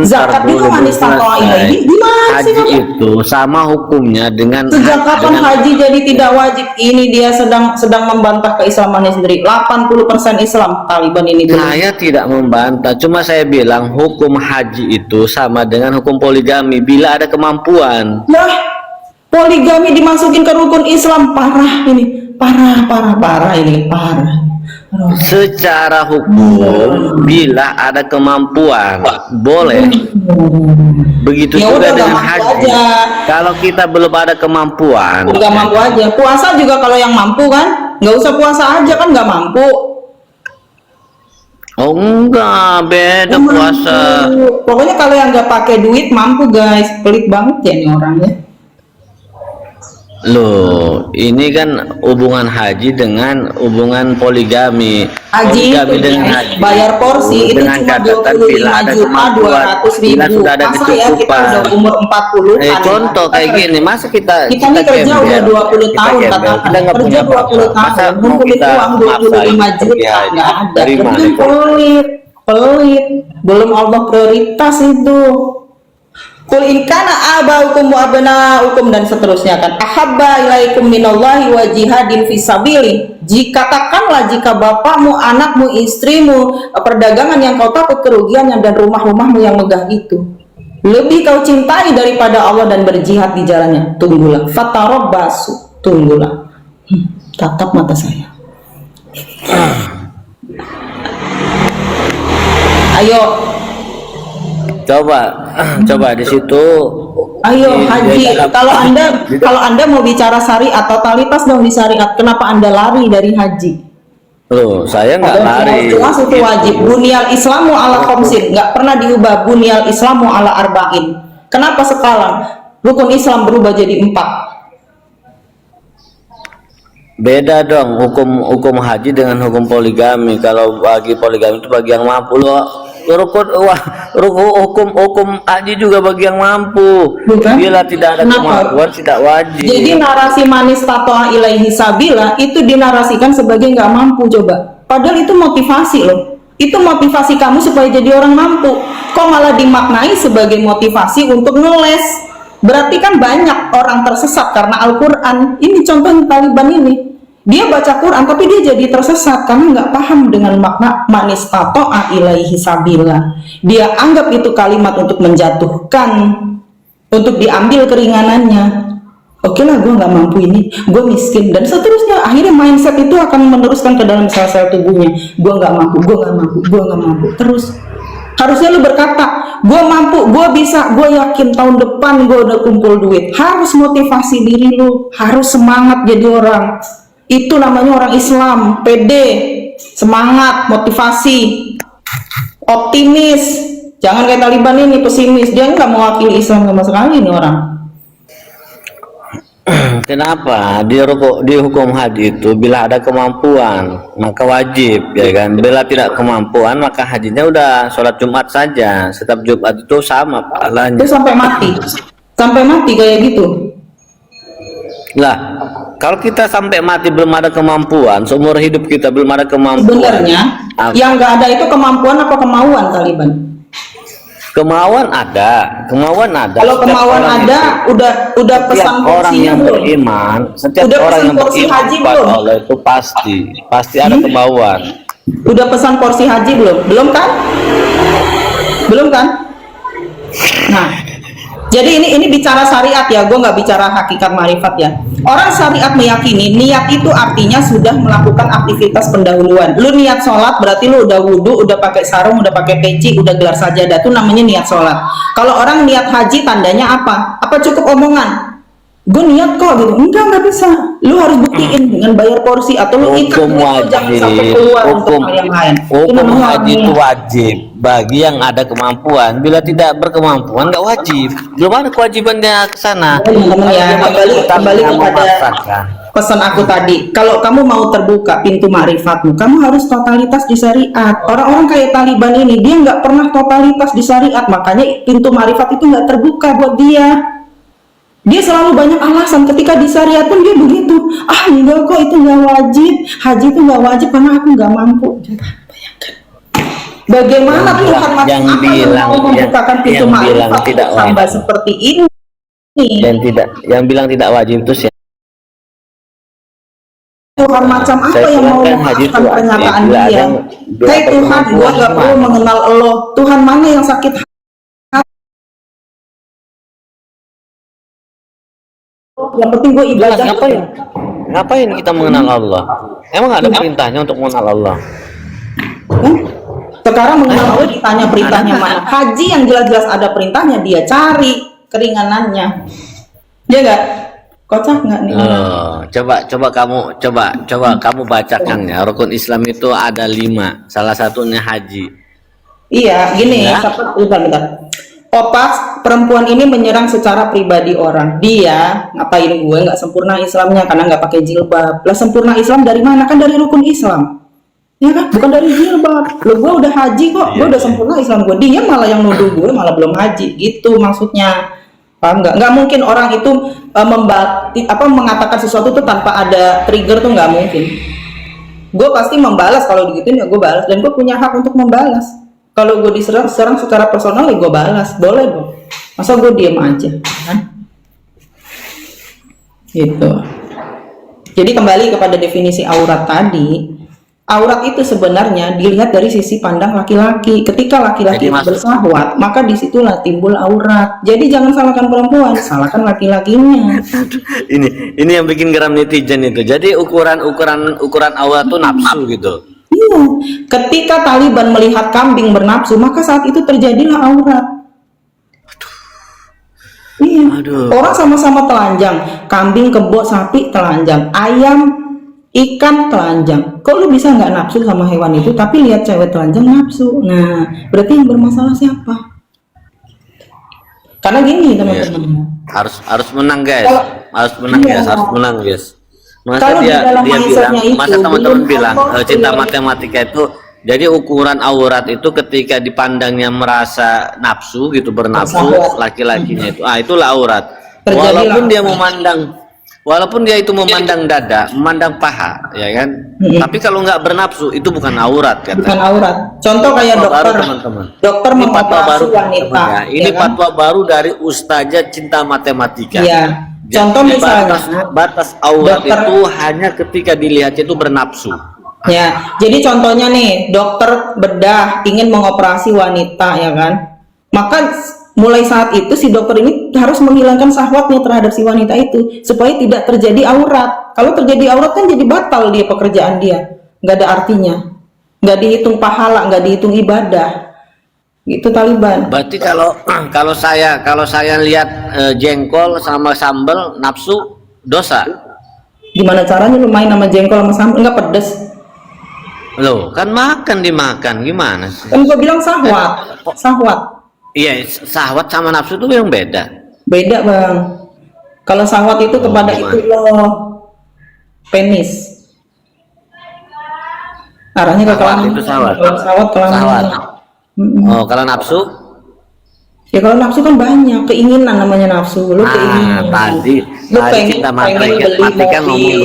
Zakat juga manis tato'a ilaihi. Gimana sih haji itu sama hukumnya dengan sejak kapan haji jadi tidak wajib? Ini dia sedang membantah keislamannya sendiri. 80% Islam Taliban ini dulu. Saya tidak membantah, cuma saya bilang hukum haji itu sama dengan hukum poligami bila ada kemampuan. Poligami dimasukin ke rukun Islam, parah ini, parah ini, parah. Secara hukum bila ada kemampuan boleh. Begitu Ya juga udah, dengan haji. Kalau kita belum ada kemampuan, nggak mampu aja. Puasa juga kalau yang mampu kan, nggak usah puasa aja kan nggak mampu. Oh enggak, beda puasa. Pokoknya kalau yang nggak pakai duit mampu guys. Pelit banget ya ini orangnya. Loh, ini kan hubungan haji dengan hubungan poligami. Haji Poligami itu dengan haji bayar porsi itu dengan cuma catatan bila ada 25.200.000. bila sudah ada Masa ya kita udah umur 40-an. contoh kayak gini, masa kita Ini kerja gembel, udah 20 kita tahun gembel, katakan. kita nggak Kerja punya 20 apa-apa. Masa tahun, mau ngumpulin kita uang 25 maksain juta pergi haji? nggak ada. Dari mana Itu itu? pelit. Belum Allah prioritas itu. Kul in kana abaukum wa abnaukum dan seterusnya kan. Ahabba ilaikum minallahi wa jihadin fisabili. Katakanlah jika bapakmu, anakmu, istrimu, perdagangan yang kau takut kerugiannya dan rumah-rumahmu yang megah itu lebih kau cintai daripada Allah dan berjihad di jalannya. Tunggulah. Fatarabbasu. Tunggulah. Tatap mata saya. Ayo. Coba di situ. Ayo haji. Kalau anda mau bicara syariat, totalitas dong di syariat. Kenapa anda lari dari haji? Loh, saya nggak lari. Jelas itu wajib. Bunyal Islamu ala khamsin, nggak pernah diubah. Bunyal Islamu ala arba'in. Kenapa sekarang rukun Islam berubah jadi 4? Beda dong hukum haji dengan hukum poligami. Kalau bagi poligami itu bagi yang mampu. Loh, hukum haji juga bagi yang mampu. Bukan? Bila tidak ada kemampuan tidak wajib. Jadi narasi manis tatoa ilaihi sabila itu dinarasikan sebagai nggak mampu. Coba, padahal itu motivasi loh. Itu motivasi kamu supaya jadi orang mampu. Kok malah dimaknai sebagai motivasi untuk ngeles? Berarti kan banyak orang tersesat karena Al-Quran. Ini contoh Taliban ini. Dia baca Quran tapi dia jadi tersesat karena nggak paham dengan makna manis tato'a ilaihi sabila. Dia anggap itu kalimat untuk menjatuhkan, untuk diambil keringanannya. Oke lah, gue nggak mampu ini, gue miskin dan seterusnya. Akhirnya mindset itu akan meneruskan ke dalam sel-sel tubuhnya. Gue nggak mampu, gue nggak mampu, gue nggak mampu. Terus harusnya lu berkata, gue mampu, gue bisa, gue yakin tahun depan gue udah kumpul duit. Harus motivasi diri lu, harus semangat jadi orang. Itu namanya orang Islam, pede, semangat, motivasi, optimis. Jangan kayak Taliban ini pesimis. Dia nggak mewakili Islam sama sekali ini orang. Kenapa di hukum haji itu bila ada kemampuan maka wajib, ya kan? Bila tidak kemampuan maka hajinya udah sholat Jumat saja. Setiap Jumat itu sama pahalanya. Itu sampai mati kayak gitu. Lah, kalau kita sampai mati belum ada kemampuan, seumur hidup kita belum ada kemampuan. Sebenarnya yang nggak ada itu kemampuan apa kemauan, Taliban? Kemauan ada. Kalau kemauan ada, udah pesan orang yang belum? beriman, setiap Udah orang pesan yang porsi beriman haji kepada belum? Allah itu pasti ada kemauan. Udah pesan porsi haji belum? Belum kan? Nah, jadi ini bicara syariat ya, gue nggak bicara hakikat marifat ya. Orang syariat meyakini niat itu artinya sudah melakukan aktivitas pendahuluan. Lu niat sholat berarti lu udah wudhu, udah pakai sarung, udah pakai peci, udah gelar sajadah, itu namanya niat sholat. Kalau orang niat haji tandanya apa? Apa cukup omongan? Gue niat kok gitu, nggak bisa. Lu harus buktiin dengan bayar porsi atau lu ikat Hukum duit, jangan sampai keluar untuk hal yang lain. Hukum haji itu wajib bagi yang ada kemampuan. Bila tidak berkemampuan nggak wajib. Belum ada kewajibannya ke sana. Kembali kepada pesan aku tadi. Kalau kamu mau terbuka pintu ma'rifatmu, kamu harus totalitas di syariat. Orang-orang kayak Taliban ini, dia nggak pernah totalitas di syariat, makanya pintu ma'rifat itu nggak terbuka buat dia. Dia selalu banyak alasan. Ketika di syariat pun dia begitu. Enggak kok, itu nggak wajib. Haji itu nggak wajib karena aku nggak mampu. Bagaimana Tuhan macam apa yang mau membukakan pintu ma'rifat untuk hamba seperti ini? Yang bilang tidak wajib itu siapa? Tuhan macam apa yang mau memaafkan pernyataan dia? Hai Tuhan, gua nggak perlu mengenal Allah. Tuhan mana yang sakit hati? Yang penting gue ibadah. Ngapain kita mengenal Allah? Emang ada perintahnya untuk mengenal Allah? Sekarang mengenal Allah ditanya perintahnya mana? Haji yang jelas-jelas ada perintahnya dia cari keringanannya. Dia nggak kocak nggak nih? Coba kamu bacakan ya. Rukun Islam itu ada 5. Salah satunya haji. Iya, gini. Ya? Bentar. Opas, perempuan ini menyerang secara pribadi orang. Dia ngapain gue nggak sempurna Islamnya karena nggak pakai jilbab. Lah sempurna Islam dari mana? Kan dari rukun Islam. Ya kan? Bukan dari jilbab. Lo gue udah haji kok, gue udah sempurna Islam gue. Dia malah yang nuduh gue malah belum haji. Gitu maksudnya. Paham nggak? Nggak mungkin orang itu mengatakan sesuatu tuh tanpa ada trigger tuh nggak mungkin. Gue pasti membalas kalau digituin ya gue balas dan gue punya hak untuk membalas. Kalau gue diserang secara personal ya gue balas, boleh dong. Masa gue diem aja, kan? Gitu. Jadi kembali kepada definisi aurat tadi, aurat itu sebenarnya dilihat dari sisi pandang laki-laki. Ketika laki-laki bersahwat, maka disitulah timbul aurat. Jadi jangan salahkan perempuan, salahkan laki-lakinya. Ini yang bikin geram netizen itu. Jadi ukuran aurat tuh nafsu gitu. Iya, ketika Taliban melihat kambing bernafsu, maka saat itu terjadilah aurat. Iya, orang sama-sama telanjang, kambing, kebo, sapi telanjang, ayam, ikan telanjang. Kok lu bisa nggak nafsu sama hewan itu, tapi lihat cewek telanjang nafsu? Nah, berarti yang bermasalah siapa? Karena gini teman-teman. Iya. Harus menang guys, harus menang guys. Masa Kalau dia bilang, itu, masa teman-teman bilang cinta matematika itu, jadi ukuran aurat itu ketika dipandangnya merasa nafsu gitu, bernafsu laki-lakinya itu, itulah aurat. Walaupun dia itu memandang dada, memandang paha, ya kan? Tapi kalau nggak bernafsu itu bukan aurat, kata. Bukan aurat. Contoh kayak dokter, teman-teman. Dokter mengoperasi wanita. Ini fatwa baru dari Ustazah Cinta Matematika. Iya. Contoh misalnya batas aurat itu hanya ketika dilihat itu bernafsu. Ya, jadi contohnya nih, dokter bedah ingin mengoperasi wanita, ya kan? Maka mulai saat itu si dokter ini harus menghilangkan syahwatnya terhadap si wanita itu supaya tidak terjadi aurat. Kalau terjadi aurat kan jadi batal dia pekerjaan dia, nggak ada artinya, nggak dihitung pahala, nggak dihitung ibadah. Gitu Taliban. Berarti kalau saya lihat jengkol sama sambal nafsu dosa. Gimana caranya lu main sama jengkol sama sambal? Enggak pedes. Loh, kan dimakan gimana sih? Kan gua bilang syahwat. Syahwat. Iya, syahwat sama nafsu itu yang beda. Beda, Bang. Kalau syahwat itu kepada itu loh penis. Arahnya ke kelamin. Itu syahwat. Kalau syahwat kelamin. Oh, kalau nafsu? Ya kalau nafsu kan banyak, keinginan namanya nafsu. Lu keinginan. Tadi Cinta pengen beli mobil.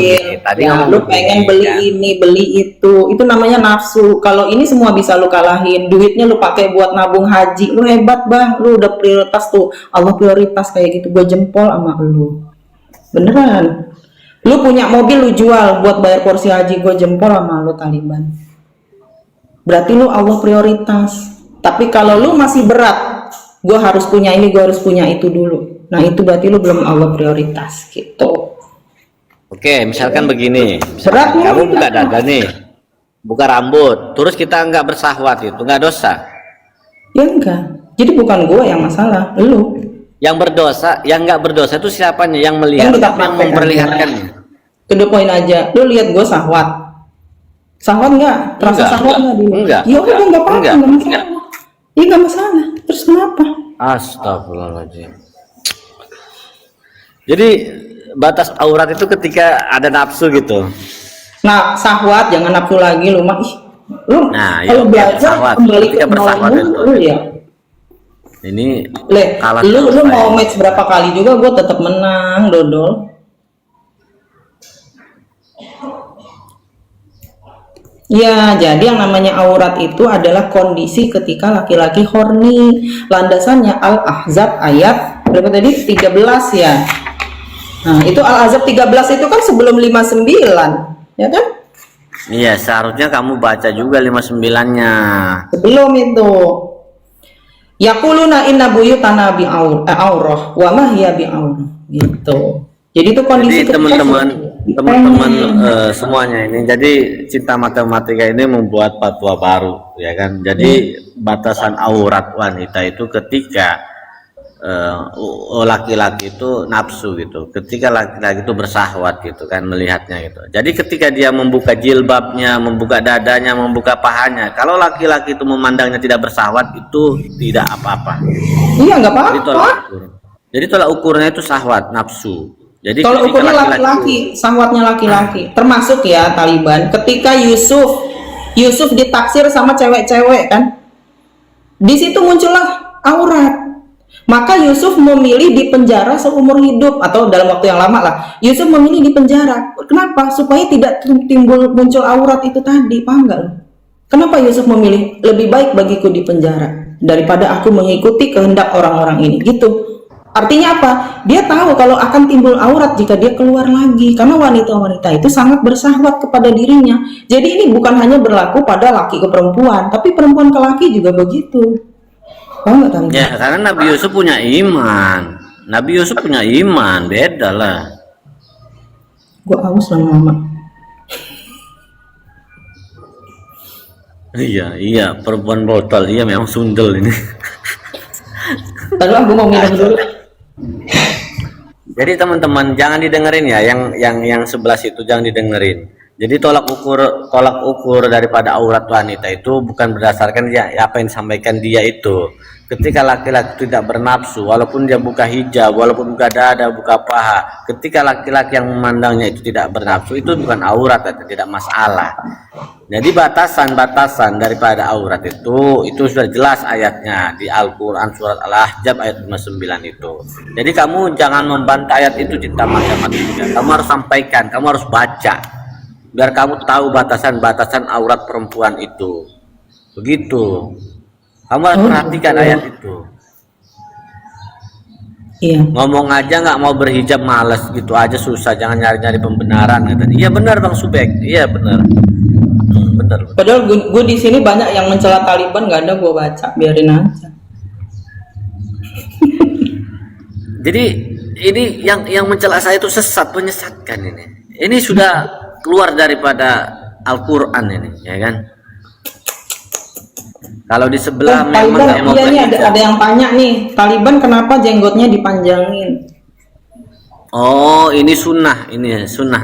Lu pengen beli ini, beli itu. Itu namanya nafsu. Kalau ini semua bisa lu kalahin. Duitnya lu pakai buat nabung haji. Lu hebat, Bang. Lu udah prioritas tuh. Allah prioritas kayak gitu. Gue jempol sama lu. Beneran. Lu punya mobil lu jual buat bayar porsi haji. Gue jempol sama lu Taliban. Berarti lu Allah prioritas. Tapi kalau lu masih berat, gue harus punya ini, gue harus punya itu dulu. Nah itu berarti lu belum Allah prioritas gitu. Oke, misalkan begini. Berat kamu buka dada nih, buka rambut, terus kita nggak bersahwat itu nggak dosa? Ya enggak. Jadi bukan gue yang masalah, lu. Yang berdosa, yang nggak berdosa itu siapanya? Yang melihat, yang memperlihatkan. To the point aja. Lu lihat gue sahwat. Sahwat nggak? Terasa sahwat nggak dulu? Enggak. Ya udah nggak apa-apa, nggak masalah. Iya nggak masalah. Terus kenapa? Astagfirullahaladzim. Jadi batas aurat itu ketika ada nafsu gitu. Nah, sahwat jangan nafsu lagi lu mah. Lu kalau belajar kembali ke nol lu ya. Ini lu mau match berapa kali juga gue tetap menang, dodol. Ya, jadi yang namanya aurat itu adalah kondisi ketika laki-laki horny. Landasannya Al-Ahzab ayat berapa tadi? 13 ya. Nah, itu Al-Ahzab 13 itu kan sebelum 59, ya kan? Iya, seharusnya kamu baca juga 59-nya. Sebelum itu. Yaquluna inna buyutana bi'aurah wa ma hiya bi'aurah. Gitu. Jadi itu kondisi teman-teman semuanya ini, jadi Cinta Matematika ini membuat fatwa baru, ya kan? Jadi batasan aurat wanita itu ketika laki-laki itu nafsu gitu, ketika laki-laki itu bersahwat gitu kan melihatnya gitu. Jadi ketika dia membuka jilbabnya, membuka dadanya, membuka pahanya, kalau laki-laki itu memandangnya tidak bersahwat, itu tidak apa-apa. Iya, nggak Jadi tolak apa-apa. ukur. Jadi tolak ukurnya itu syahwat, nafsu. Jadi Kalau ketika ukurnya laki-laki, syahwatnya laki-laki, termasuk ya Taliban. Ketika Yusuf ditaksir sama cewek-cewek kan, di situ muncullah aurat. Maka Yusuf memilih di penjara seumur hidup, atau dalam waktu yang lama lah. Yusuf memilih di penjara. Kenapa? Supaya tidak muncul aurat itu tadi, paham nggak? Kenapa Yusuf memilih lebih baik bagiku di penjara daripada aku mengikuti kehendak orang-orang ini? Gitu. Artinya apa? Dia tahu kalau akan timbul aurat jika dia keluar lagi, karena wanita-wanita itu sangat bersahwat kepada dirinya. Jadi ini bukan hanya berlaku pada laki ke perempuan, tapi perempuan ke laki juga begitu. Paham nggak, Tante? ya, karena Nabi Yusuf punya iman. Nabi Yusuf punya iman, beda lah. Gua aus lama-lama. Iya, perempuan botol, iya memang sundel ini. Lalu aku mau minum dulu. Jadi teman-teman jangan didengerin ya, yang 11 itu jangan didengerin. Jadi tolak ukur daripada aurat wanita itu bukan berdasarkan dia apa yang disampaikan dia itu. Ketika laki-laki tidak bernafsu, walaupun dia buka hijab, walaupun buka dada, buka paha, ketika laki-laki yang memandangnya itu tidak bernafsu, itu bukan aurat, tidak masalah. Jadi batasan-batasan daripada aurat itu sudah jelas ayatnya di Al-Quran surat Al-Ahzab ayat 59 itu. Jadi kamu jangan membantah ayat itu cinta matematika. Kamu harus sampaikan, kamu harus baca, biar kamu tahu batasan-batasan aurat perempuan itu. Begitu. Kamu harus perhatikan ayat itu. Iya. Ngomong aja nggak mau berhijab, malas gitu aja susah, jangan nyari-nyari pembenaran katanya. Iya benar Bang Subek, iya benar. Benar. Padahal gue di sini banyak yang mencela Taliban, nggak ada gue baca, biarin aja. Jadi ini yang mencela saya itu sesat, menyesatkan ini. Ini sudah keluar daripada Al-Quran ini, ya kan? Kalau di sebelah memang Taliban, nggak mau iya nih berhijab. ada yang tanya nih, Taliban kenapa jenggotnya dipanjangin? Oh, ini sunnah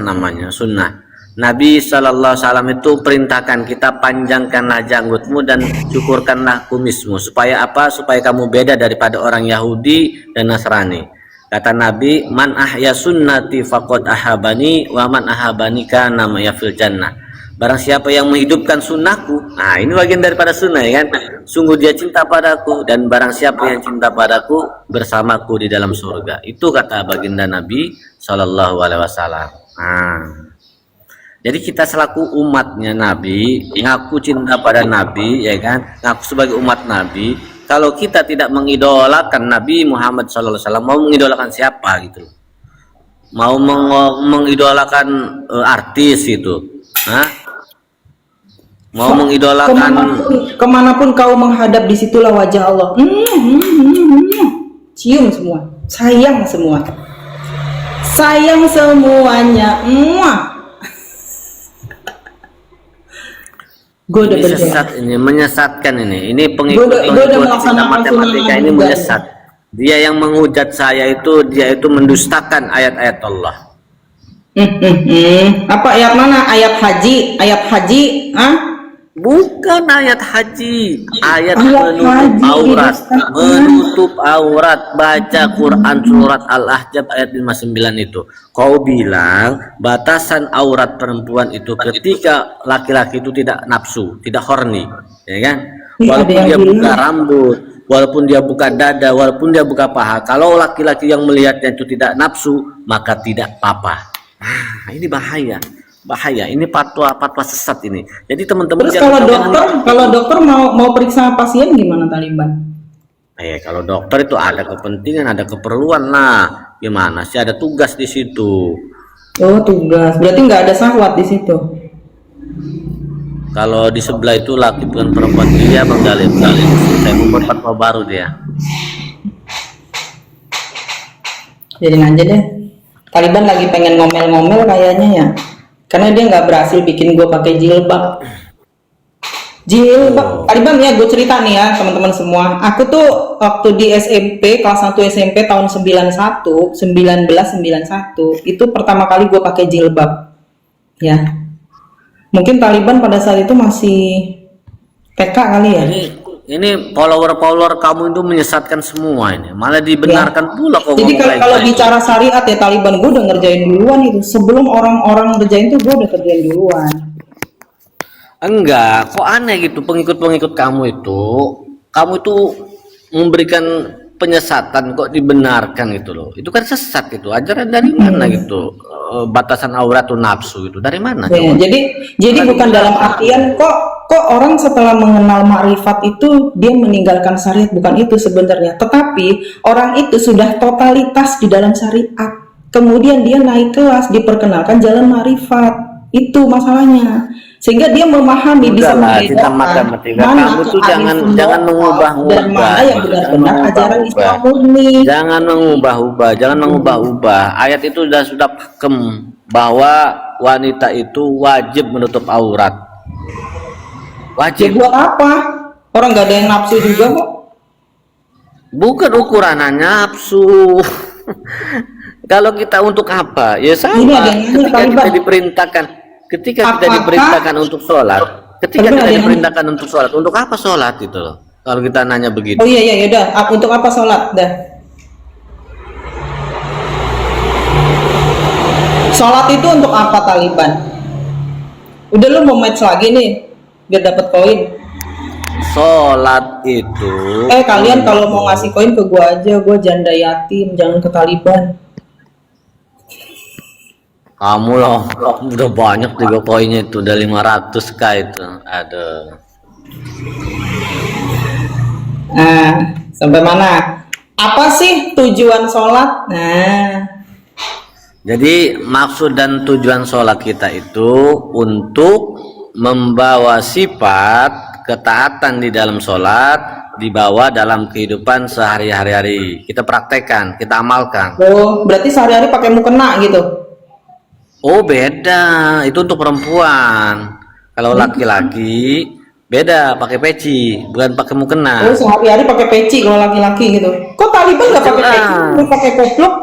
namanya, sunnah. Nabi SAW itu perintahkan kita panjangkanlah janggutmu dan cukurkanlah kumismu. Supaya apa? Supaya kamu beda daripada orang Yahudi dan Nasrani. Kata Nabi, man ahya sunnati faqad ahabani wa man ahabani kana ma'ya fil jannah. Barang siapa yang menghidupkan sunnahku, nah ini bagian daripada sunnah ya kan. Sungguh dia cinta padaku, dan barang siapa yang cinta padaku bersamaku di dalam surga. Itu kata baginda Nabi Shallallahu Alaihi Wasallam. Nah, jadi kita selaku umatnya Nabi, ngaku cinta pada Nabi, ya kan, ngaku sebagai umat Nabi. Kalau kita tidak mengidolakan Nabi Muhammad Shallallahu Alaihi Wasallam, mau mengidolakan siapa gitu? Mau mengidolakan artis itu? Hah? Mau mengidolakan kemanapun kau menghadap, disitulah wajah Allah. Cium semua, sayang semua, sayang semuanya. Gue udah ini sesat, ini menyesatkan ini pengikut cinta matematika ini menyesat. Dia yang menghujat saya itu, dia itu mendustakan ayat-ayat Allah. Apa ayat mana? Ayat haji, ah? Bukan ayat haji, ayat menutup aurat. Baca Quran surat Al-Ahzab ayat 59 itu. Kau bilang batasan aurat perempuan itu ketika laki-laki itu tidak nafsu, tidak horny, ya kan? Walaupun dia buka rambut, walaupun dia buka dada, walaupun dia buka paha, kalau laki-laki yang melihatnya itu tidak nafsu, maka tidak apa-apa. Nah, ini bahaya. Ini fatwa sesat ini. Jadi teman-teman, terus kalau dokter mau periksa pasien gimana Taliban? Kalau dokter itu ada kepentingan, ada keperluan lah. Gimana sih, ada tugas di situ. Oh, tugas. Berarti nggak ada syahwat di situ. Kalau di sebelah itu laki bukan perempuan, dia menggali. Saya membuat fatwa baru dia. Jadi aja deh. Taliban lagi pengen ngomel-ngomel kayaknya ya. Karena dia nggak berhasil bikin gue pakai jilbab. Jilbab, Taliban ya, gue cerita nih ya teman-teman semua. Aku tuh waktu di SMP, kelas 1 SMP tahun 1991, itu pertama kali gue pakai jilbab. Ya. Mungkin Taliban pada saat itu masih TK kali ya. Ini follower kamu itu menyesatkan semua ini, malah dibenarkan pula kok. Jadi kalau bicara syariat ya, Taliban gue udah ngerjain duluan itu. Sebelum orang-orang ngerjain tuh gue udah kerjain duluan. Enggak, kok aneh gitu pengikut-pengikut kamu itu memberikan penyesatan kok dibenarkan gitu loh. Itu kan sesat gitu. Ajaran dari mana gitu? Batasan aurat tuh nafsu itu dari mana? Ya, jadi bukan dalam artian kok orang setelah mengenal makrifat itu dia meninggalkan syariat, bukan itu sebenarnya. Tetapi orang itu sudah totalitas di dalam syariat. Kemudian dia naik kelas, diperkenalkan jalan makrifat. Itu masalahnya. Sehingga dia memahami, bisa membedakan mana kamu tuh jangan mengubah-ubah, dan mana yang benar-benar ajaran Islam murni. Jangan mengubah-ubah. Ayat itu sudah pakem bahwa wanita itu wajib menutup aurat. Wajib. Ya, buat apa? Orang nggak ada yang nafsu juga kok. Bukan ukurannya nafsu. Kalau kita untuk apa? Ya sama. Ketika kita diperintahkan. Ketika kita diperintahkan untuk sholat, untuk apa sholat itu loh? Kalau kita nanya begitu. Oh iya, udah. Untuk apa sholat? Dah. Sholat itu untuk apa, Taliban? Udah, lu mau match lagi nih, biar dapat koin. Sholat itu. Kalian kalau mau ngasih koin ke gua aja, gua janda yatim, jangan ke Taliban. Kamu loh, udah banyak juga koinnya itu, udah 500k itu. Aduh. Nah, sampai mana? Apa sih tujuan sholat? Nah. Jadi maksud dan tujuan sholat kita itu untuk membawa sifat ketaatan di dalam sholat dibawa dalam kehidupan sehari-hari. Kita praktekkan, kita amalkan. Oh, berarti sehari-hari pakai mukena gitu? Oh beda, itu untuk perempuan. Kalau laki-laki beda, pakai peci, bukan pakai mukena. Oh sehari-hari pakai peci kalau laki-laki gitu. Kok Taliban nggak pakai peci, pakai kupluk?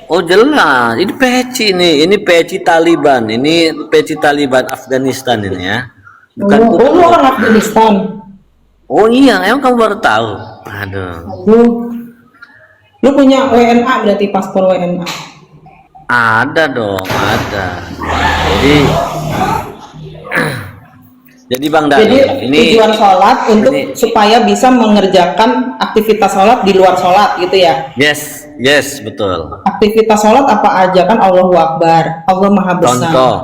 Oh jelas, ini peci nih, ini peci Taliban, ini peci Taliban Afghanistan ini ya. Bukan lu orang Afghanistan? Oh iya, emang kamu baru tahu? Aduh. Lu punya WNA berarti, paspor WNA? Ada dong, ada. Jadi Bang Dani, ini tujuan sholat untuk supaya bisa mengerjakan aktivitas sholat di luar sholat gitu ya? Yes, betul. Aktivitas sholat apa aja kan? Allahu Akbar, Allah Maha Besar. Contoh,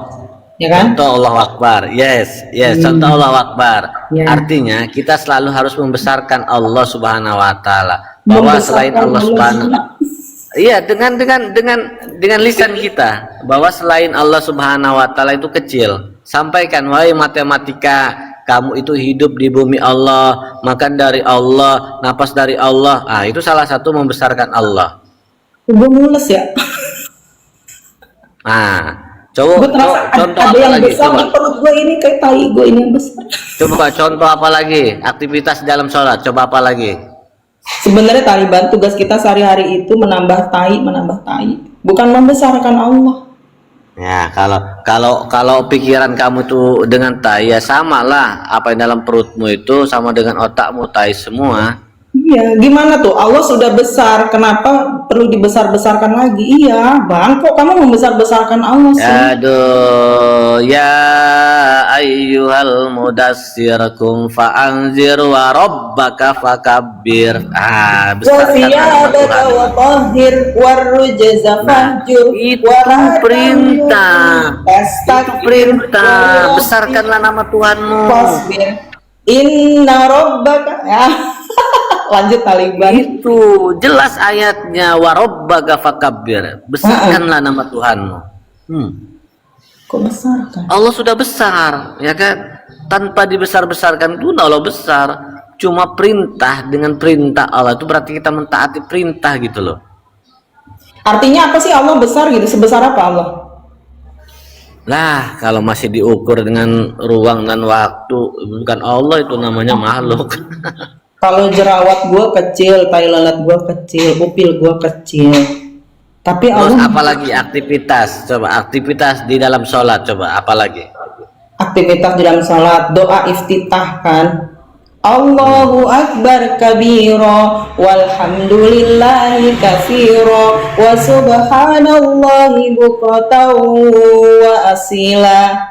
ya kan? Contoh Allahu Akbar, yes, contoh Allahu Akbar. Ya. Artinya kita selalu harus membesarkan Allah Subhanahu Wa Taala. Bahwa selain Allah Subhanahu Iya, dengan lisan kita bahwa selain Allah Subhanahu Wa Taala itu kecil. Sampaikan, wahai matematika, kamu itu hidup di bumi Allah, makan dari Allah, napas dari Allah. Itu salah satu membesarkan Allah. Gue mules ya. Contoh apa yang lagi? Besar di perut gue ini kayak tai gue ini yang besar. Coba contoh apa lagi? Aktivitas dalam sholat. Coba apa lagi? Sebenarnya Taliban tugas kita sehari-hari itu menambah tai, bukan membesarkan Allah. Ya, kalau pikiran kamu itu dengan tai ya sama lah, apa yang dalam perutmu itu sama dengan otakmu tai semua. Iya, gimana tuh? Allah sudah besar, kenapa perlu dibesar-besarkan lagi? Iya, Bang, kok kamu membesar-besarkan Allah sih? Aduh, ya ayyuhal mudassir kum fa'anzir wa rabbaka fakabbir. Besarkan wa tahhir warujza fahjur. Itu perintah. Besarkanlah nama Tuhanmu. Inna rabbaka lanjut Taliban. Itu jelas ayatnya, warabbaka fakabbir. Besarkanlah nama Tuhanmu. Kok besarkan? Allah sudah besar, ya kan? Tanpa dibesar-besarkan pun Allah besar. Cuma perintah dengan perintah Allah itu berarti kita mentaati perintah gitu loh. Artinya apa sih Allah besar gitu? Sebesar apa Allah? Lah, kalau masih diukur dengan ruang dan waktu, bukan Allah, itu namanya makhluk. Kalau jerawat gua kecil, tai lalat gua kecil, upil gua kecil. Tapi Terus Allah apalagi aktivitas? Coba aktivitas di dalam sholat, coba apalagi? aktivitas di dalam salat, doa iftitah kan. Allahu akbar kabira walhamdulillahi katsira wa subhanallahi bukratan wa asila.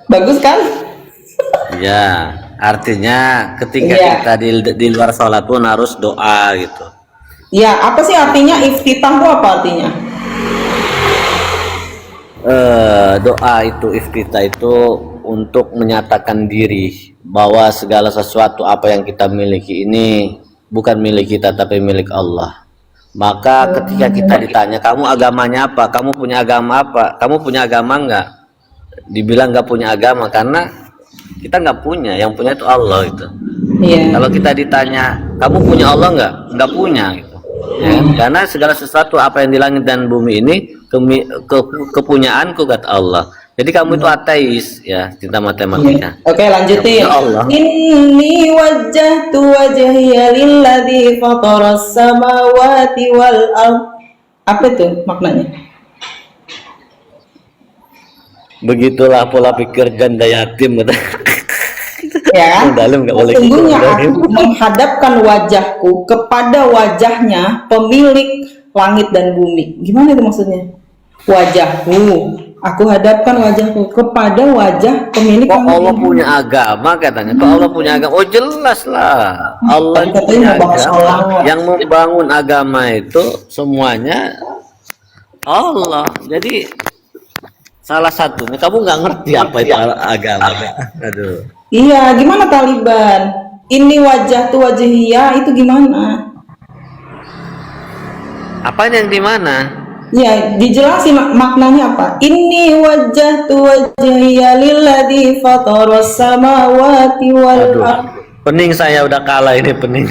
Bagus kan? Ya, artinya ketika Iya. kita di luar sholat pun harus doa gitu. Ya, apa sih artinya iftitah itu, apa artinya? Doa itu iftitah itu untuk menyatakan diri bahwa segala sesuatu apa yang kita miliki ini bukan milik kita tapi milik Allah. Maka ketika kita ditanya, kamu agamanya apa? Kamu punya agama apa? Kamu punya agama enggak? Dibilang nggak punya agama karena kita nggak punya, yang punya itu Allah gitu. Iya. Kalau kita ditanya, kamu punya Allah nggak? Nggak punya gitu. Ya, karena segala sesuatu apa yang di langit dan bumi ini kepunyaanku kata Allah. Jadi kamu itu ateis ya, cinta matematika. Oke, lanjutin. Ya Allah. Inni wajjahtu wajhiya lilladzi fataras samawati wal ard. Apa itu maknanya? Begitulah pola pikir janda yatim. Ya kan? Dalam nggak boleh Sesungguhnya gitu. aku menghadapkan wajahku kepada wajahnya pemilik langit dan bumi. Gimana itu maksudnya? Wajahku, aku hadapkan wajahku kepada wajah pemilik Kok langit Allah dan bumi. punya agama katanya? Kok Allah punya agama? Oh jelas lah. Allah Tadi itu katanya punya mau bahas agama. sholat. Yang membangun agama itu semuanya Allah. Jadi salah satunya kamu nggak ngerti apa itu agama. Aduh. Iya, gimana Taliban? Ini wajah tuh wajahia itu gimana? Apa yang di mana? Ya, dijelasin maknanya apa? Ini wajah tuh wajahia lilladzi fataras samawati wal Aduh. ard. Pening saya udah kalah ini pening.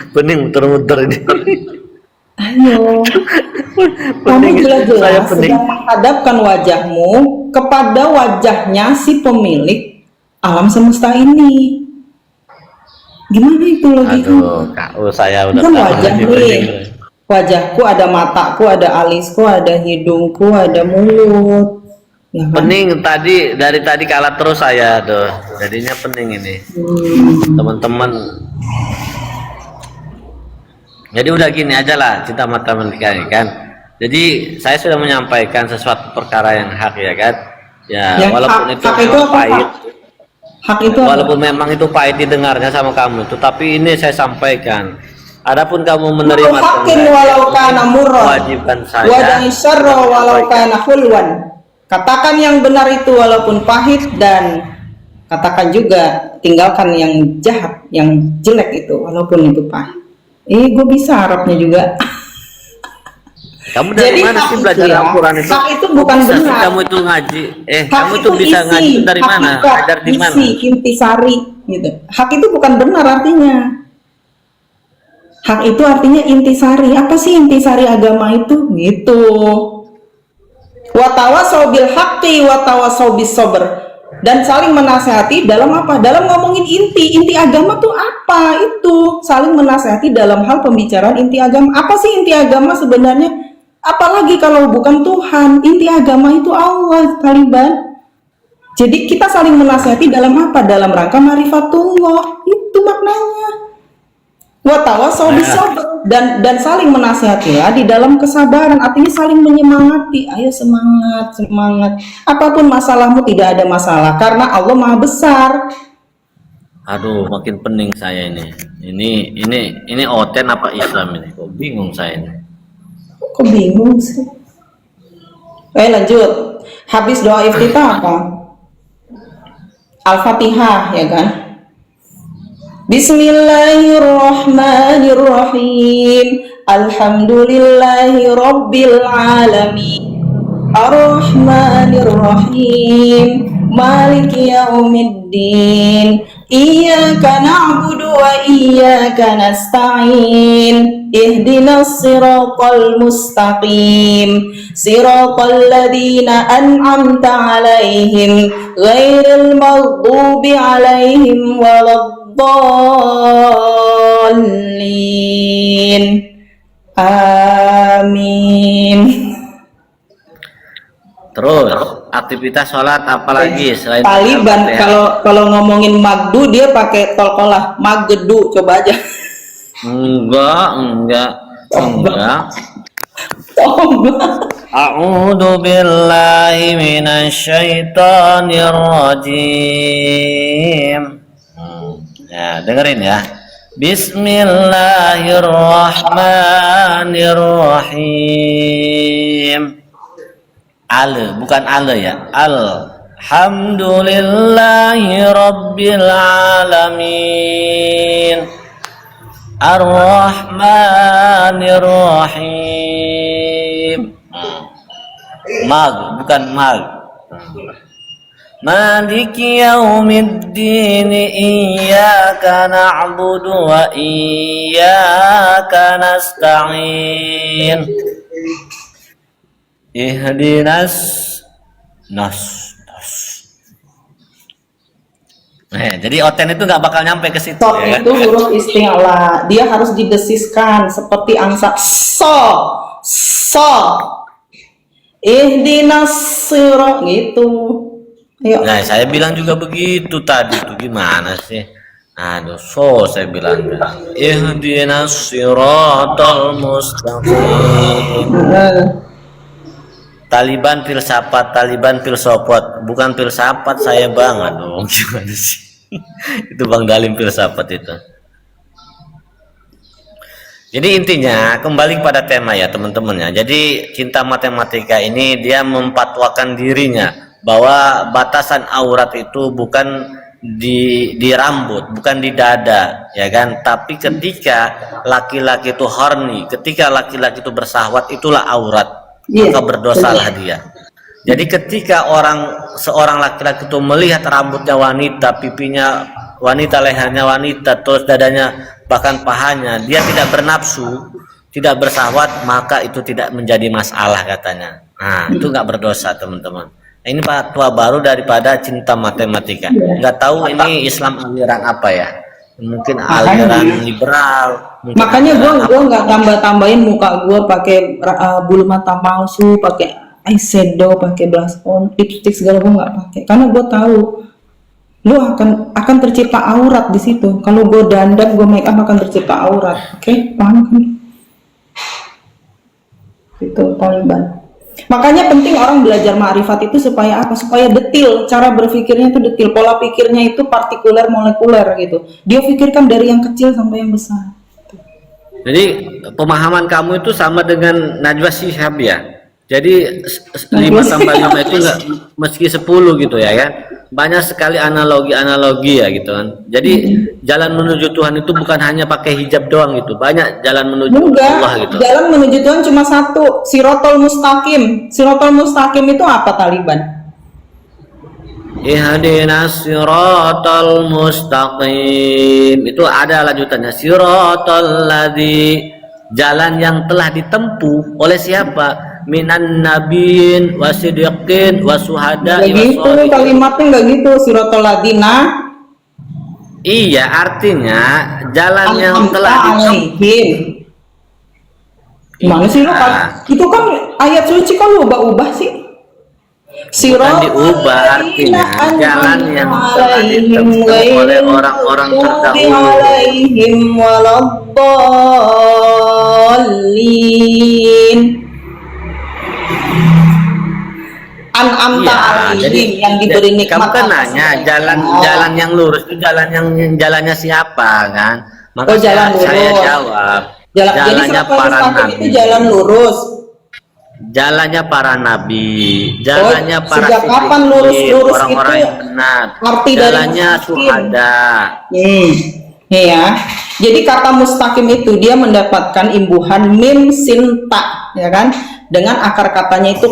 Pening muter-muter ini. Ayo, kamu Pening saya jelas-jelas pening. sedang menghadapkan wajahmu kepada wajahnya si pemilik alam semesta ini. Gimana itu logika? Aduh, Kak, saya udah Kan kalah wajah ini nih. pening. Wajahku ada mataku, ada alisku, ada hidungku, ada mulut. Ya kan? Pening dari tadi kalah terus saya tuh. Jadinya pening ini. Teman-teman. Jadi udah gini aja lah cinta matematika ini kan. Jadi saya sudah menyampaikan sesuatu perkara yang hak ya kan. Ya Yang walaupun hak- itu hak itu memang apa, pahit. Hak itu apa? Walaupun memang itu pahit didengarnya sama kamu itu, tapi ini saya sampaikan. Adapun kamu menerima Hakin walau kana murran, kewajiban wa saya. syarra walau kana hulwan. Katakan yang benar itu walaupun pahit, dan katakan juga tinggalkan yang jahat, yang jelek itu walaupun itu pahit. Gue bisa Arabnya juga. Kamu dari Jadi mana hak sih itu belajar ya, Al-Quran itu? hak itu bukan Bisa sih benar. kamu itu ngaji. Hak Kamu tuh itu bisa isi, ngaji itu dari mana? hakikat, Belajar di mana? isi, intisari gitu. Hak itu bukan benar artinya. Hak itu artinya intisari. Apa sih intisari agama itu? Gitu. Watawasau bil haqqi watawasau bis sabr. Dan saling menasehati dalam apa? Dalam ngomongin inti agama tuh apa? Itu saling menasehati dalam hal pembicaraan inti agama. Apa sih inti agama sebenarnya? Apalagi kalau bukan Tuhan. Inti agama itu Allah, Taliban. Jadi kita saling menasehati dalam apa? Dalam rangka marifatullah. Itu maknanya. Watawasau bis sabr, dan saling menasihatilah di dalam kesabaran, artinya saling menyemangati. Ayo semangat, semangat. Apapun masalahmu, tidak ada masalah karena Allah Maha Besar. Aduh, makin pening saya ini. Ini oten apa Islam ini? Kok bingung saya ini. Kok bingung sih? Lanjut. Habis doa iftitah apa? Al-Fatihah, ya kan? Bismillahirrahmanirrahim. Alhamdulillahi rabbil alamin. Ar-Rahmanir-Rahim. Maliki yaumiddin. Iyyaka na'budu wa iyyaka nasta'in. ihdinas siratal mustaqim siratal ladzina an'amta 'alaihim ghairil maghdubi 'alaihim waladdallin. Amin. Terus aktivitas sholat apalagi selain Taliban kalau ngomongin magdu dia pakai tolkolah magdu, coba aja. enggak. Coba. A'udzu billahi minasyaitonir rajim. Ya, dengerin ya. Bismillahirrahmanirrahim. Bukan ya. Alhamdulillahi rabbil alamin. Ar-Rahmanir-Rahim. Bukan mag. Maliki yaumiddin, iyyaka na'budu wa iyyaka nasta'in. Ihdinas jadi oten itu nggak bakal nyampe ke situ. Sok ya, itu huruf isti'la, dia harus didesiskan seperti angsa so. Ihdinas sirat gitu. Ayo. Nah, saya bilang juga begitu tadi tuh, gimana sih? Aduh, saya bilang ihdinas siratal mustaqim. Taliban filsafat, bukan filsafat saya banget dong. Gimana sih? Itu Bang Dalim filsafat itu. Jadi intinya kembali pada tema ya teman-teman ya. Jadi cinta matematika ini dia memfatwakan dirinya bahwa batasan aurat itu bukan di rambut, bukan di dada, ya kan? Tapi ketika laki-laki itu horny, ketika laki-laki itu bersahwat, itulah aurat. Maka berdosalah dia. Jadi ketika seorang laki-laki itu melihat rambutnya wanita, pipinya wanita, lehernya wanita, terus dadanya bahkan pahanya, dia tidak bernafsu, tidak bersahwat, maka itu tidak menjadi masalah katanya. Nah, itu nggak berdosa teman-teman. Nah, ini fatwa baru daripada cinta matematika. Nggak tahu ini Islam aliran apa ya? Mungkin aliran liberal. Makanya gue nggak tambah-tambahin muka gue pakai bulu mata palsu, pakai eyeshadow, pakai blush on, lipstick segala gue nggak pakai. Karena gue tahu lu akan tercipta aurat di situ. Kalau gue dandan, gue make up akan tercipta aurat. Oke, paham kan? Itu Taliban. Makanya penting orang belajar ma'rifat itu supaya apa? Supaya detil, cara berpikirnya itu detil, pola pikirnya itu partikuler, molekuler gitu. Dia pikirkan dari yang kecil sampai yang besar. Jadi pemahaman kamu itu sama dengan Najwa Shihab ya. Jadi 5 tambah 5 itu enggak meski 10 gitu ya kan. Banyak sekali analogi ya gitu kan. Jadi jalan menuju Tuhan itu bukan hanya pakai hijab doang gitu. Banyak jalan menuju Allah gitu. Jalan menuju Tuhan cuma satu, Siratal Mustaqim. Siratal Mustaqim itu apa Taliban? Ihdinas siratal mustaqim. Itu ada lanjutannya. Siratal ladzi, jalan yang telah ditempuh oleh siapa? Minan nabiin wasidiqin wasuhada. Gitu kalimatnya nggak gitu. Siratal ladzina. Iya, artinya jalan yang telah ditempuh. Gimana sih lo? Itu kan ayat suci, kok lu ubah-ubah sih? Bukan diubah, artinya jalan yang telah ditempuh oleh orang-orang terdahulu. Jadi yang diberi nikmat. Kamu kan nanya jalan yang lurus itu jalannya siapa kan? Maka saya jawab jalannya para nabi. Itu jalan lurus. Jalannya para nabi, jalannya para sejak kapan lurus orang-orang yang benar, jalannya syuhada. Ya, jadi kata mustaqim itu dia mendapatkan imbuhan mim sin ta, ya kan? Dengan akar katanya itu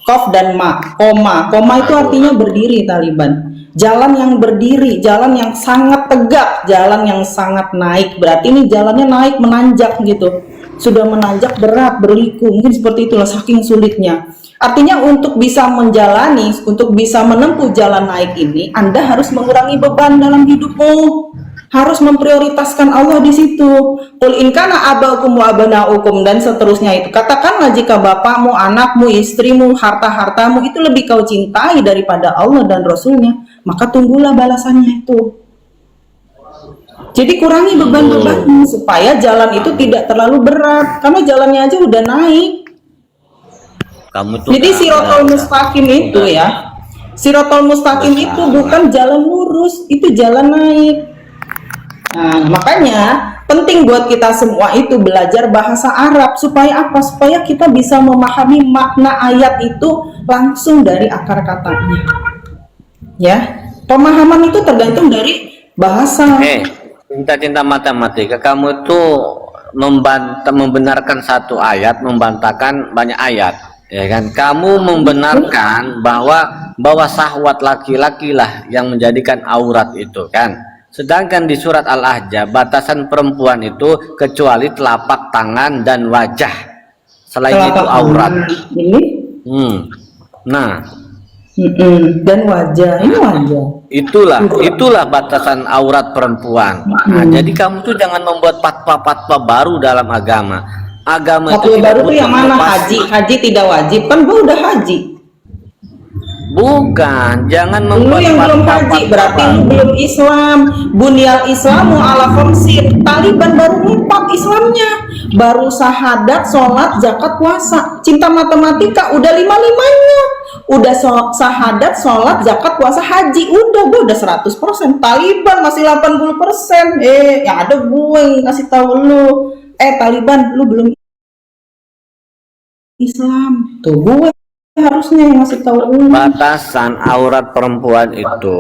kof dan ma, koma itu artinya berdiri Taliban. Jalan yang berdiri, jalan yang sangat tegak, jalan yang sangat naik. Berarti ini jalannya naik menanjak gitu. sudah menanjak berat, berliku, mungkin seperti itulah saking sulitnya. Artinya untuk bisa menjalani, untuk bisa menempuh jalan naik ini, Anda harus mengurangi beban dalam hidupmu, harus memprioritaskan Allah di situ. Qul in kana abaukum wa abanaukum, dan seterusnya itu. Katakanlah jika bapakmu, anakmu, istrimu, harta-hartamu itu lebih kau cintai daripada Allah dan Rasulnya, maka tunggulah balasannya itu. Jadi kurangi beban-bebanmu supaya jalan itu tidak terlalu berat, karena jalannya aja udah naik. Kamu tuh Jadi sirotol mustaqim itu ya, sirotol mustaqim itu bukan jalan lurus, itu jalan naik. Nah, makanya penting buat kita semua itu belajar bahasa Arab, supaya apa? Supaya kita bisa memahami makna ayat itu langsung dari akar katanya. Ya, pemahaman itu tergantung dari bahasa. Cinta-cinta matematika, kamu itu membenarkan satu ayat, membantahkan banyak ayat, ya kan? Kamu membenarkan bahwa syahwat laki-laki lah yang menjadikan aurat itu kan. Sedangkan di surat Al-Ahzab batasan perempuan itu kecuali telapak tangan dan wajah, selain itu aurat. Ini nah dan wajah, ini wajah. Itulah batasan aurat perempuan. Nah, jadi kamu tuh jangan membuat fatwa-fatwa baru dalam agama. Agama itu baru tuh yang mana? Haji tidak wajib, kan gua udah haji. Bukan, jangan lu membuat yang belum haji, berarti lu belum Islam. Bunyal Islamu ala khamsin. Taliban baru 4 Islamnya, baru syahadat, sholat, zakat, puasa. Cinta matematika udah 5-5-nya, udah syahadat, sholat, zakat, puasa, haji, udah gue udah 100%. Taliban masih 80%. Yang ada gue ngasih tahu lu, Taliban lu belum Islam. Tuh gue harusnya yang ngasih tahu. Batasan aurat perempuan itu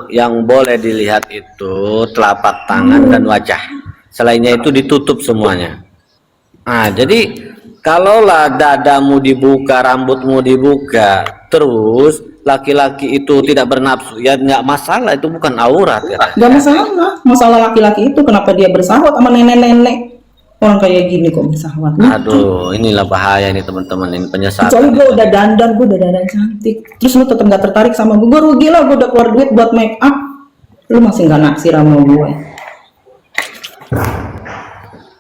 yang boleh dilihat itu telapak tangan dan wajah, selainnya itu ditutup semuanya. Nah, jadi kalaulah dadamu dibuka, rambutmu dibuka, terus laki-laki itu tidak bernafsu, ya nggak masalah, itu bukan aurat ya. Nggak masalah laki-laki itu kenapa dia bersahwat sama nenek-nenek. Orang kayak gini kok bersahwat. Aduh, inilah bahaya ini teman-teman, ini penyesatan. Kecuali gue udah dandan cantik, terus lu tetap nggak tertarik sama gue rugi lah, gue udah keluar duit buat make up, lu masih nggak naksir sama gue.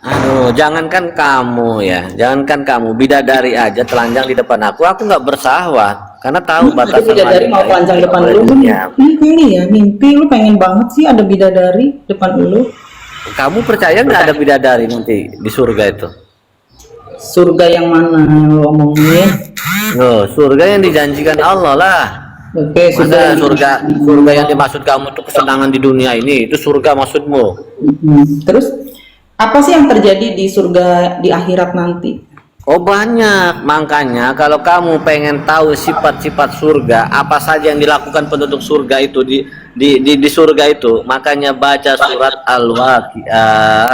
Aduh, jangankan kamu bidadari aja telanjang di depan aku nggak bersahwat, karena tahu batasan bidadari mau telanjang depan lu. Mimpi lu pengen banget sih ada bidadari depan lu. Kamu percaya nggak ada bidadari nanti di surga itu? Surga yang mana lo omongin? Loh, surga yang dijanjikan Allah lah. Oke, surga yang dimaksud kamu tuh kesenangan di dunia ini, itu surga maksudmu. Terus apa sih yang terjadi di surga di akhirat nanti? Oh banyak, makanya kalau kamu pengen tahu sifat-sifat surga, apa saja yang dilakukan penduduk surga itu di surga itu, makanya baca surat Al-Waqiah.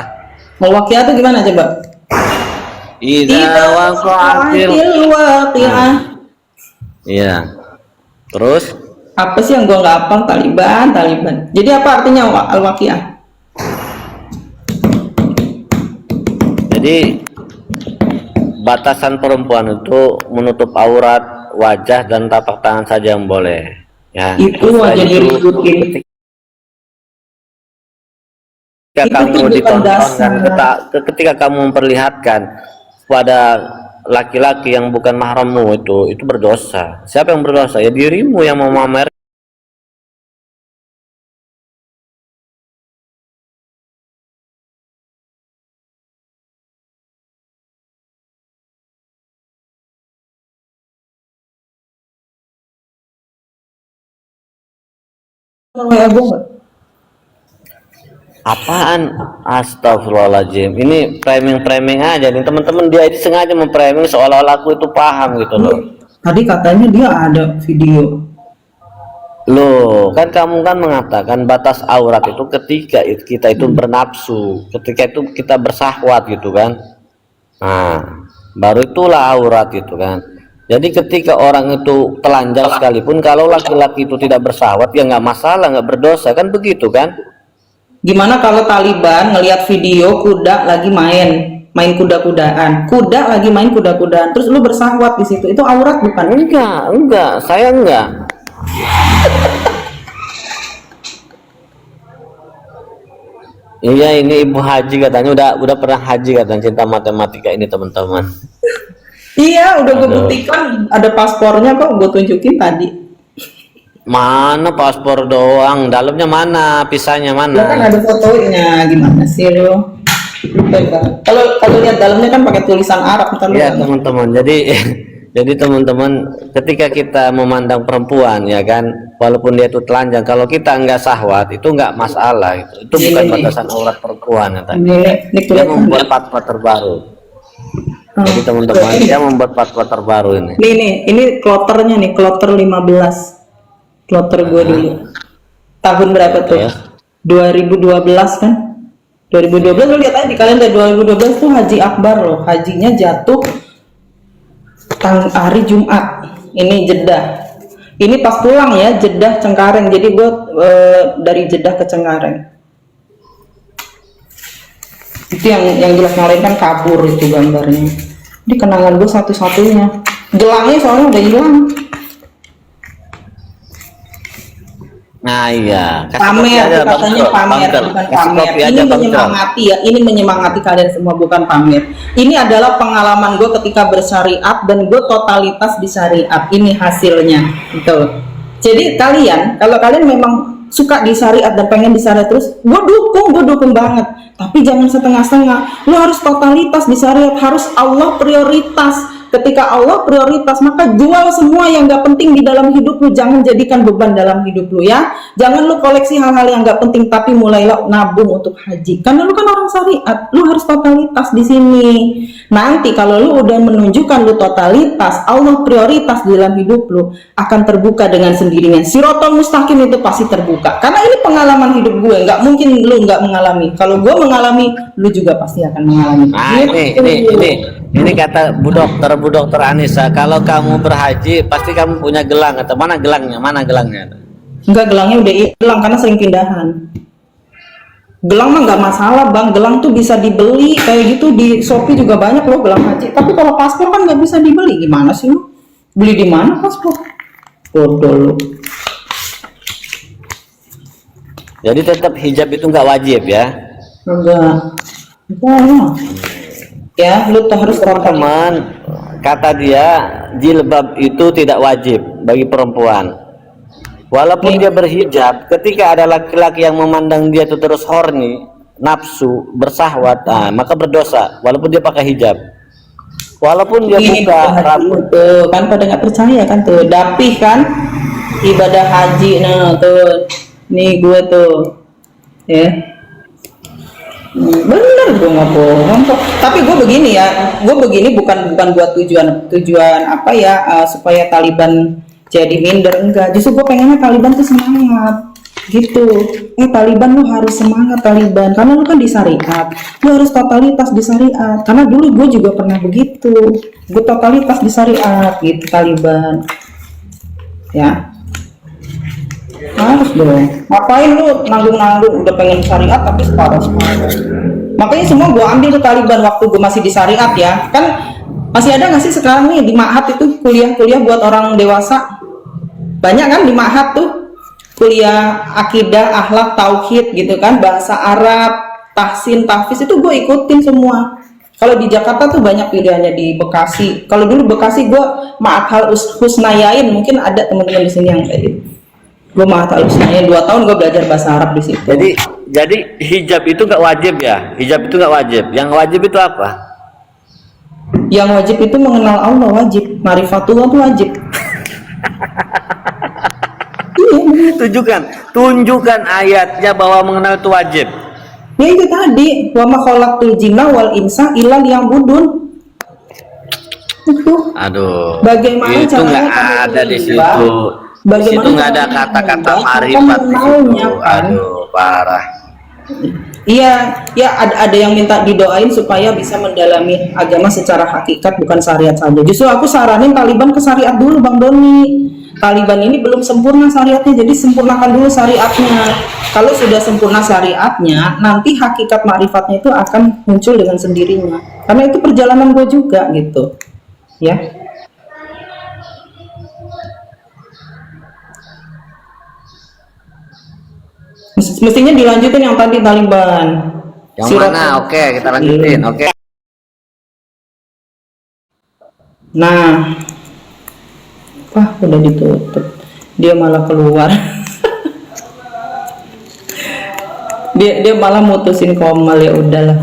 Al-Waqiah itu gimana coba? Idza waqa'atil waqiah. Iya. Terus? Apa sih yang gua nggak hafal? Taliban. Jadi apa artinya Al-Waqiah? Jadi batasan perempuan itu menutup aurat, wajah dan tapak tangan saja yang boleh. Ya. Itu wajah diributin. Ketika kamu memperlihatkan pada laki-laki yang bukan mahrammu itu berdosa. Siapa yang berdosa? Ya dirimu yang mau memamer. Apaan? Astagfirullahaladzim, ini framing aja nih teman-teman, dia itu sengaja memframing seolah-olah aku itu paham gitu loh. Tadi katanya dia ada video. Loh, kan kamu kan mengatakan batas aurat itu ketika kita itu bernafsu, ketika itu kita bersahwat gitu kan. Nah, baru itulah aurat itu kan. Jadi ketika orang itu telanjang sekalipun, kalau laki-laki itu tidak bersahwat ya nggak masalah, nggak berdosa kan begitu kan. Gimana kalau Taliban ngelihat video kuda lagi main main kuda-kudaan, kuda lagi main kuda-kudaan, terus lu bersahwat di situ, itu aurat bukan? Enggak, saya enggak. Iya, ini Ibu Haji katanya udah pernah haji katanya, cinta matematika ini teman-teman. Iya, udah gue buktikan, ada paspornya kok, gue tunjukin tadi. Mana paspor doang, dalamnya mana, pisahnya Ya mana? kan ada fotonya, gimana sih lu? Kalau lihat dalamnya kan pakai tulisan Arab, ntar lu Ya kan. teman-teman, jadi jadi teman-teman, ketika kita memandang perempuan ya kan, walaupun dia itu telanjang, kalau kita nggak sahwat itu nggak masalah, itu bukan Ini. batasan aurat perempuan ya tadi. Ini Dia tulisan. membuat fatwa terbaru. Jadi teman-teman, dia membuat fatwa terbaru ini. Ini kloternya nih, kloter 15. Kloter gue dulu. Tahun berapa tuh? Ya. 2012 kan? 2012 lo lihat aja di kalender 2012 tuh Haji Akbar loh. Hajinya jatuh hari Jumat. Ini Jeddah. Ini pas pulang ya, Jeddah Cengkareng. Jadi gue dari Jeddah ke Cengkareng. Itu yang jelas ngalahin kan kabur itu gambarnya. Di kenangan gue satu-satunya. Gelangnya soalnya udah hilang. Nah iya, Pamer katanya pamer, bukan pamer. Ini menyemangati ya, ini menyemangati kalian semua, bukan pamer. Ini adalah pengalaman gue ketika bersyariat dan gue totalitas di syariat. Ini hasilnya gitu. Jadi kalian, kalau kalian memang suka di syariat dan pengen di syariat terus, gue dukung banget. Tapi jangan setengah-setengah. Lu harus totalitas di syariat, harus Allah prioritas. Ketika Allah prioritas, maka jual semua yang gak penting di dalam hidup lu. Jangan jadikan beban dalam hidup lu ya. Jangan lu koleksi hal-hal yang gak penting, tapi mulailah nabung untuk haji. Karena lu kan orang syariat, lu harus totalitas di sini. Nanti kalau lu udah menunjukkan lu totalitas, Allah prioritas di dalam hidup lu, akan terbuka dengan sendirinya. Sirotol mustaqim itu pasti terbuka. Karena ini pengalaman hidup gue, nggak mungkin lu nggak mengalami. Kalau gue mengalami, lu juga pasti akan mengalami. Nah ini kata Bu Dokter Anissa, kalau kamu berhaji pasti kamu punya gelang, atau mana gelangnya? Enggak, gelangnya udah hilang karena sering pindahan. Gelang mah nggak masalah bang, gelang tuh bisa dibeli kayak gitu di Shopee juga banyak loh gelang haji. Tapi kalau paspor kan nggak bisa dibeli, gimana sih lu? Beli di mana paspor? Bodoh lu. Jadi tetap hijab itu nggak wajib ya? Enggak. Ya, lu tuh harus Teman, kata dia jilbab itu tidak wajib bagi perempuan. Walaupun dia berhijab, ketika ada laki-laki yang memandang dia itu terus horny, nafsu, bersahwat, maka berdosa. Walaupun dia pakai hijab, walaupun dia buka rambut, tuh kan pada nggak percaya kan tuh, dapih kan ibadah haji, nah tuh, nih gue tuh, ya. Bener gue nggak bohong kok. Tapi gue begini ya, gue begini bukan buat tujuan apa ya, supaya Taliban jadi minder, enggak. Justru gue pengennya Taliban tuh semangat gitu. Taliban lu harus semangat Taliban, karena lu kan di syariat, lu harus totalitas di syariat. Karena dulu gue juga pernah begitu, gue totalitas di syariat gitu Taliban ya. Harus dong. Ngapain lu nanggung-nanggung udah pengen syariat tapi separuh-separuh. Makanya semua gue ambil tuh Taliban waktu gue masih di syariat ya. Kan masih ada nggak sih sekarang nih di Ma'had itu kuliah-kuliah buat orang dewasa? Banyak kan di Ma'had tuh kuliah akidah, akhlak, tauhid gitu kan, bahasa Arab, tahsin, tahfiz, itu gue ikutin semua. Kalau di Jakarta tuh banyak pilihannya, di Bekasi. Kalau dulu Bekasi gue Ma'had Husnayain, mungkin ada teman-teman di sini yang kayak gitu. Gue Ma'had Husnayain 2 tahun gue belajar bahasa Arab di situ. Jadi hijab itu nggak wajib ya? Hijab itu nggak wajib. Yang wajib itu apa? Yang wajib itu mengenal Allah, wajib. Marifatullah itu wajib. Tunjukkan ayatnya bahwa mengenal itu wajib. Ya itu tadi, wa ma khalaqtul jinna wal insa illa liya'budun. Itu. Aduh. Bagaimana itu nggak ada di situ. Di situ nggak ada kata-kata marifat di situ. Aduh, parah. Iya, ya ada yang minta didoain supaya bisa mendalami agama secara hakikat, bukan syariat saja. Justru aku saranin Taliban ke syariat dulu Bang Doni. Taliban ini belum sempurna syariatnya, jadi sempurnakan dulu syariatnya. Kalau sudah sempurna syariatnya, nanti hakikat ma'rifatnya itu akan muncul dengan sendirinya. Karena itu perjalanan gue juga gitu, ya. Mestinya dilanjutin yang tadi Taliban. Yang Sirat- mana? Oke, kita lanjutin. Oke. Nah, wah udah ditutup, dia malah keluar. dia malah mutusin Komal, ya udahlah.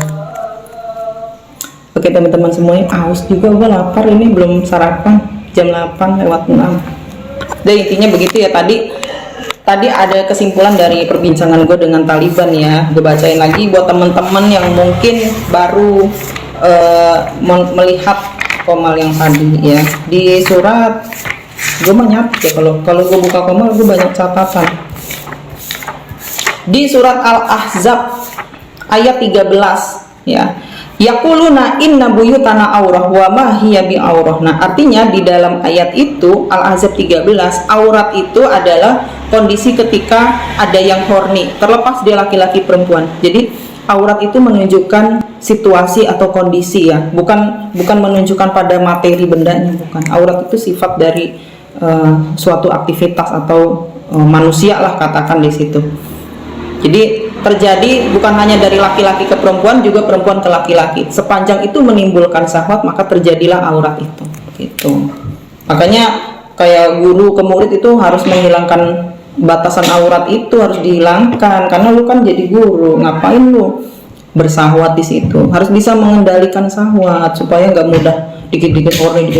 Oke teman-teman semuanya, aus juga, gue lapar, ini belum sarapan, jam 8:06. Dan intinya begitu ya, tadi ada kesimpulan dari perbincangan gue dengan Taliban ya. Gue bacain lagi buat teman-teman yang mungkin baru melihat Komal yang tadi ya. Di surat, gue menyatet ya, kalau gue buka Komal gue banyak catatan. Di surat Al-Ahzab ayat 13 ya, yaquluna inna buyutana aurah wa ma hiya bi aurah. Nah, artinya di dalam ayat itu Al-Ahzab 13, aurat itu adalah kondisi ketika ada yang horny, terlepas dia laki-laki perempuan. Jadi aurat itu menunjukkan situasi atau kondisi ya, bukan menunjukkan pada materi bendanya, bukan. Aurat itu sifat dari suatu aktivitas atau manusia lah, katakan di situ. Jadi terjadi bukan hanya dari laki-laki ke perempuan, juga perempuan ke laki-laki. Sepanjang itu menimbulkan syahwat, maka terjadilah aurat itu. Gitu. Makanya kayak guru ke murid itu harus menghilangkan batasan aurat, itu harus dihilangkan, karena lu kan jadi guru, ngapain lu bersahwat di situ? Harus bisa mengendalikan syahwat supaya nggak mudah dikit-dikit horny.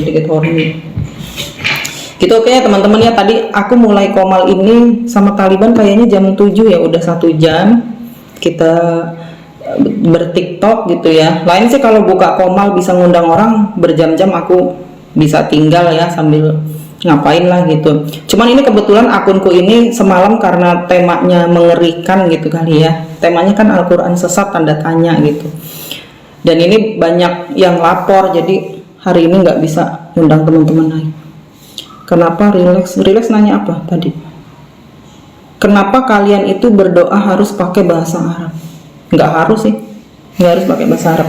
Gitu. Oke ya teman-teman ya, tadi aku mulai Komal ini sama Taliban kayaknya jam 7 ya, udah 1 jam kita bertiktok gitu ya. Lain sih kalau buka Komal bisa ngundang orang berjam-jam, aku bisa tinggal ya sambil ngapain lah gitu. Cuman ini kebetulan akunku ini semalam karena temanya mengerikan gitu kali ya. Temanya kan Al-Quran sesat tanda tanya gitu. Dan ini banyak yang lapor, jadi hari ini nggak bisa ngundang teman-teman lain. Kenapa relax nanya apa tadi? Kenapa kalian itu berdoa harus pakai bahasa Arab? Nggak harus sih, nggak harus pakai bahasa Arab.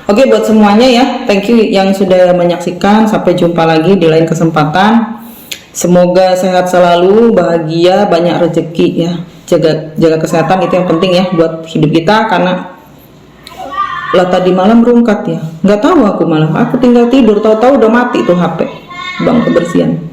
Oke, buat semuanya ya, thank you yang sudah menyaksikan. Sampai jumpa lagi di lain kesempatan. Semoga sehat selalu, bahagia, banyak rezeki ya. Jaga kesehatan, itu yang penting ya buat hidup kita. Karena lah tadi malam berungkat ya, nggak tahu aku malam, aku tinggal tidur, tahu-tahu udah mati tuh HP, bang kebersihan.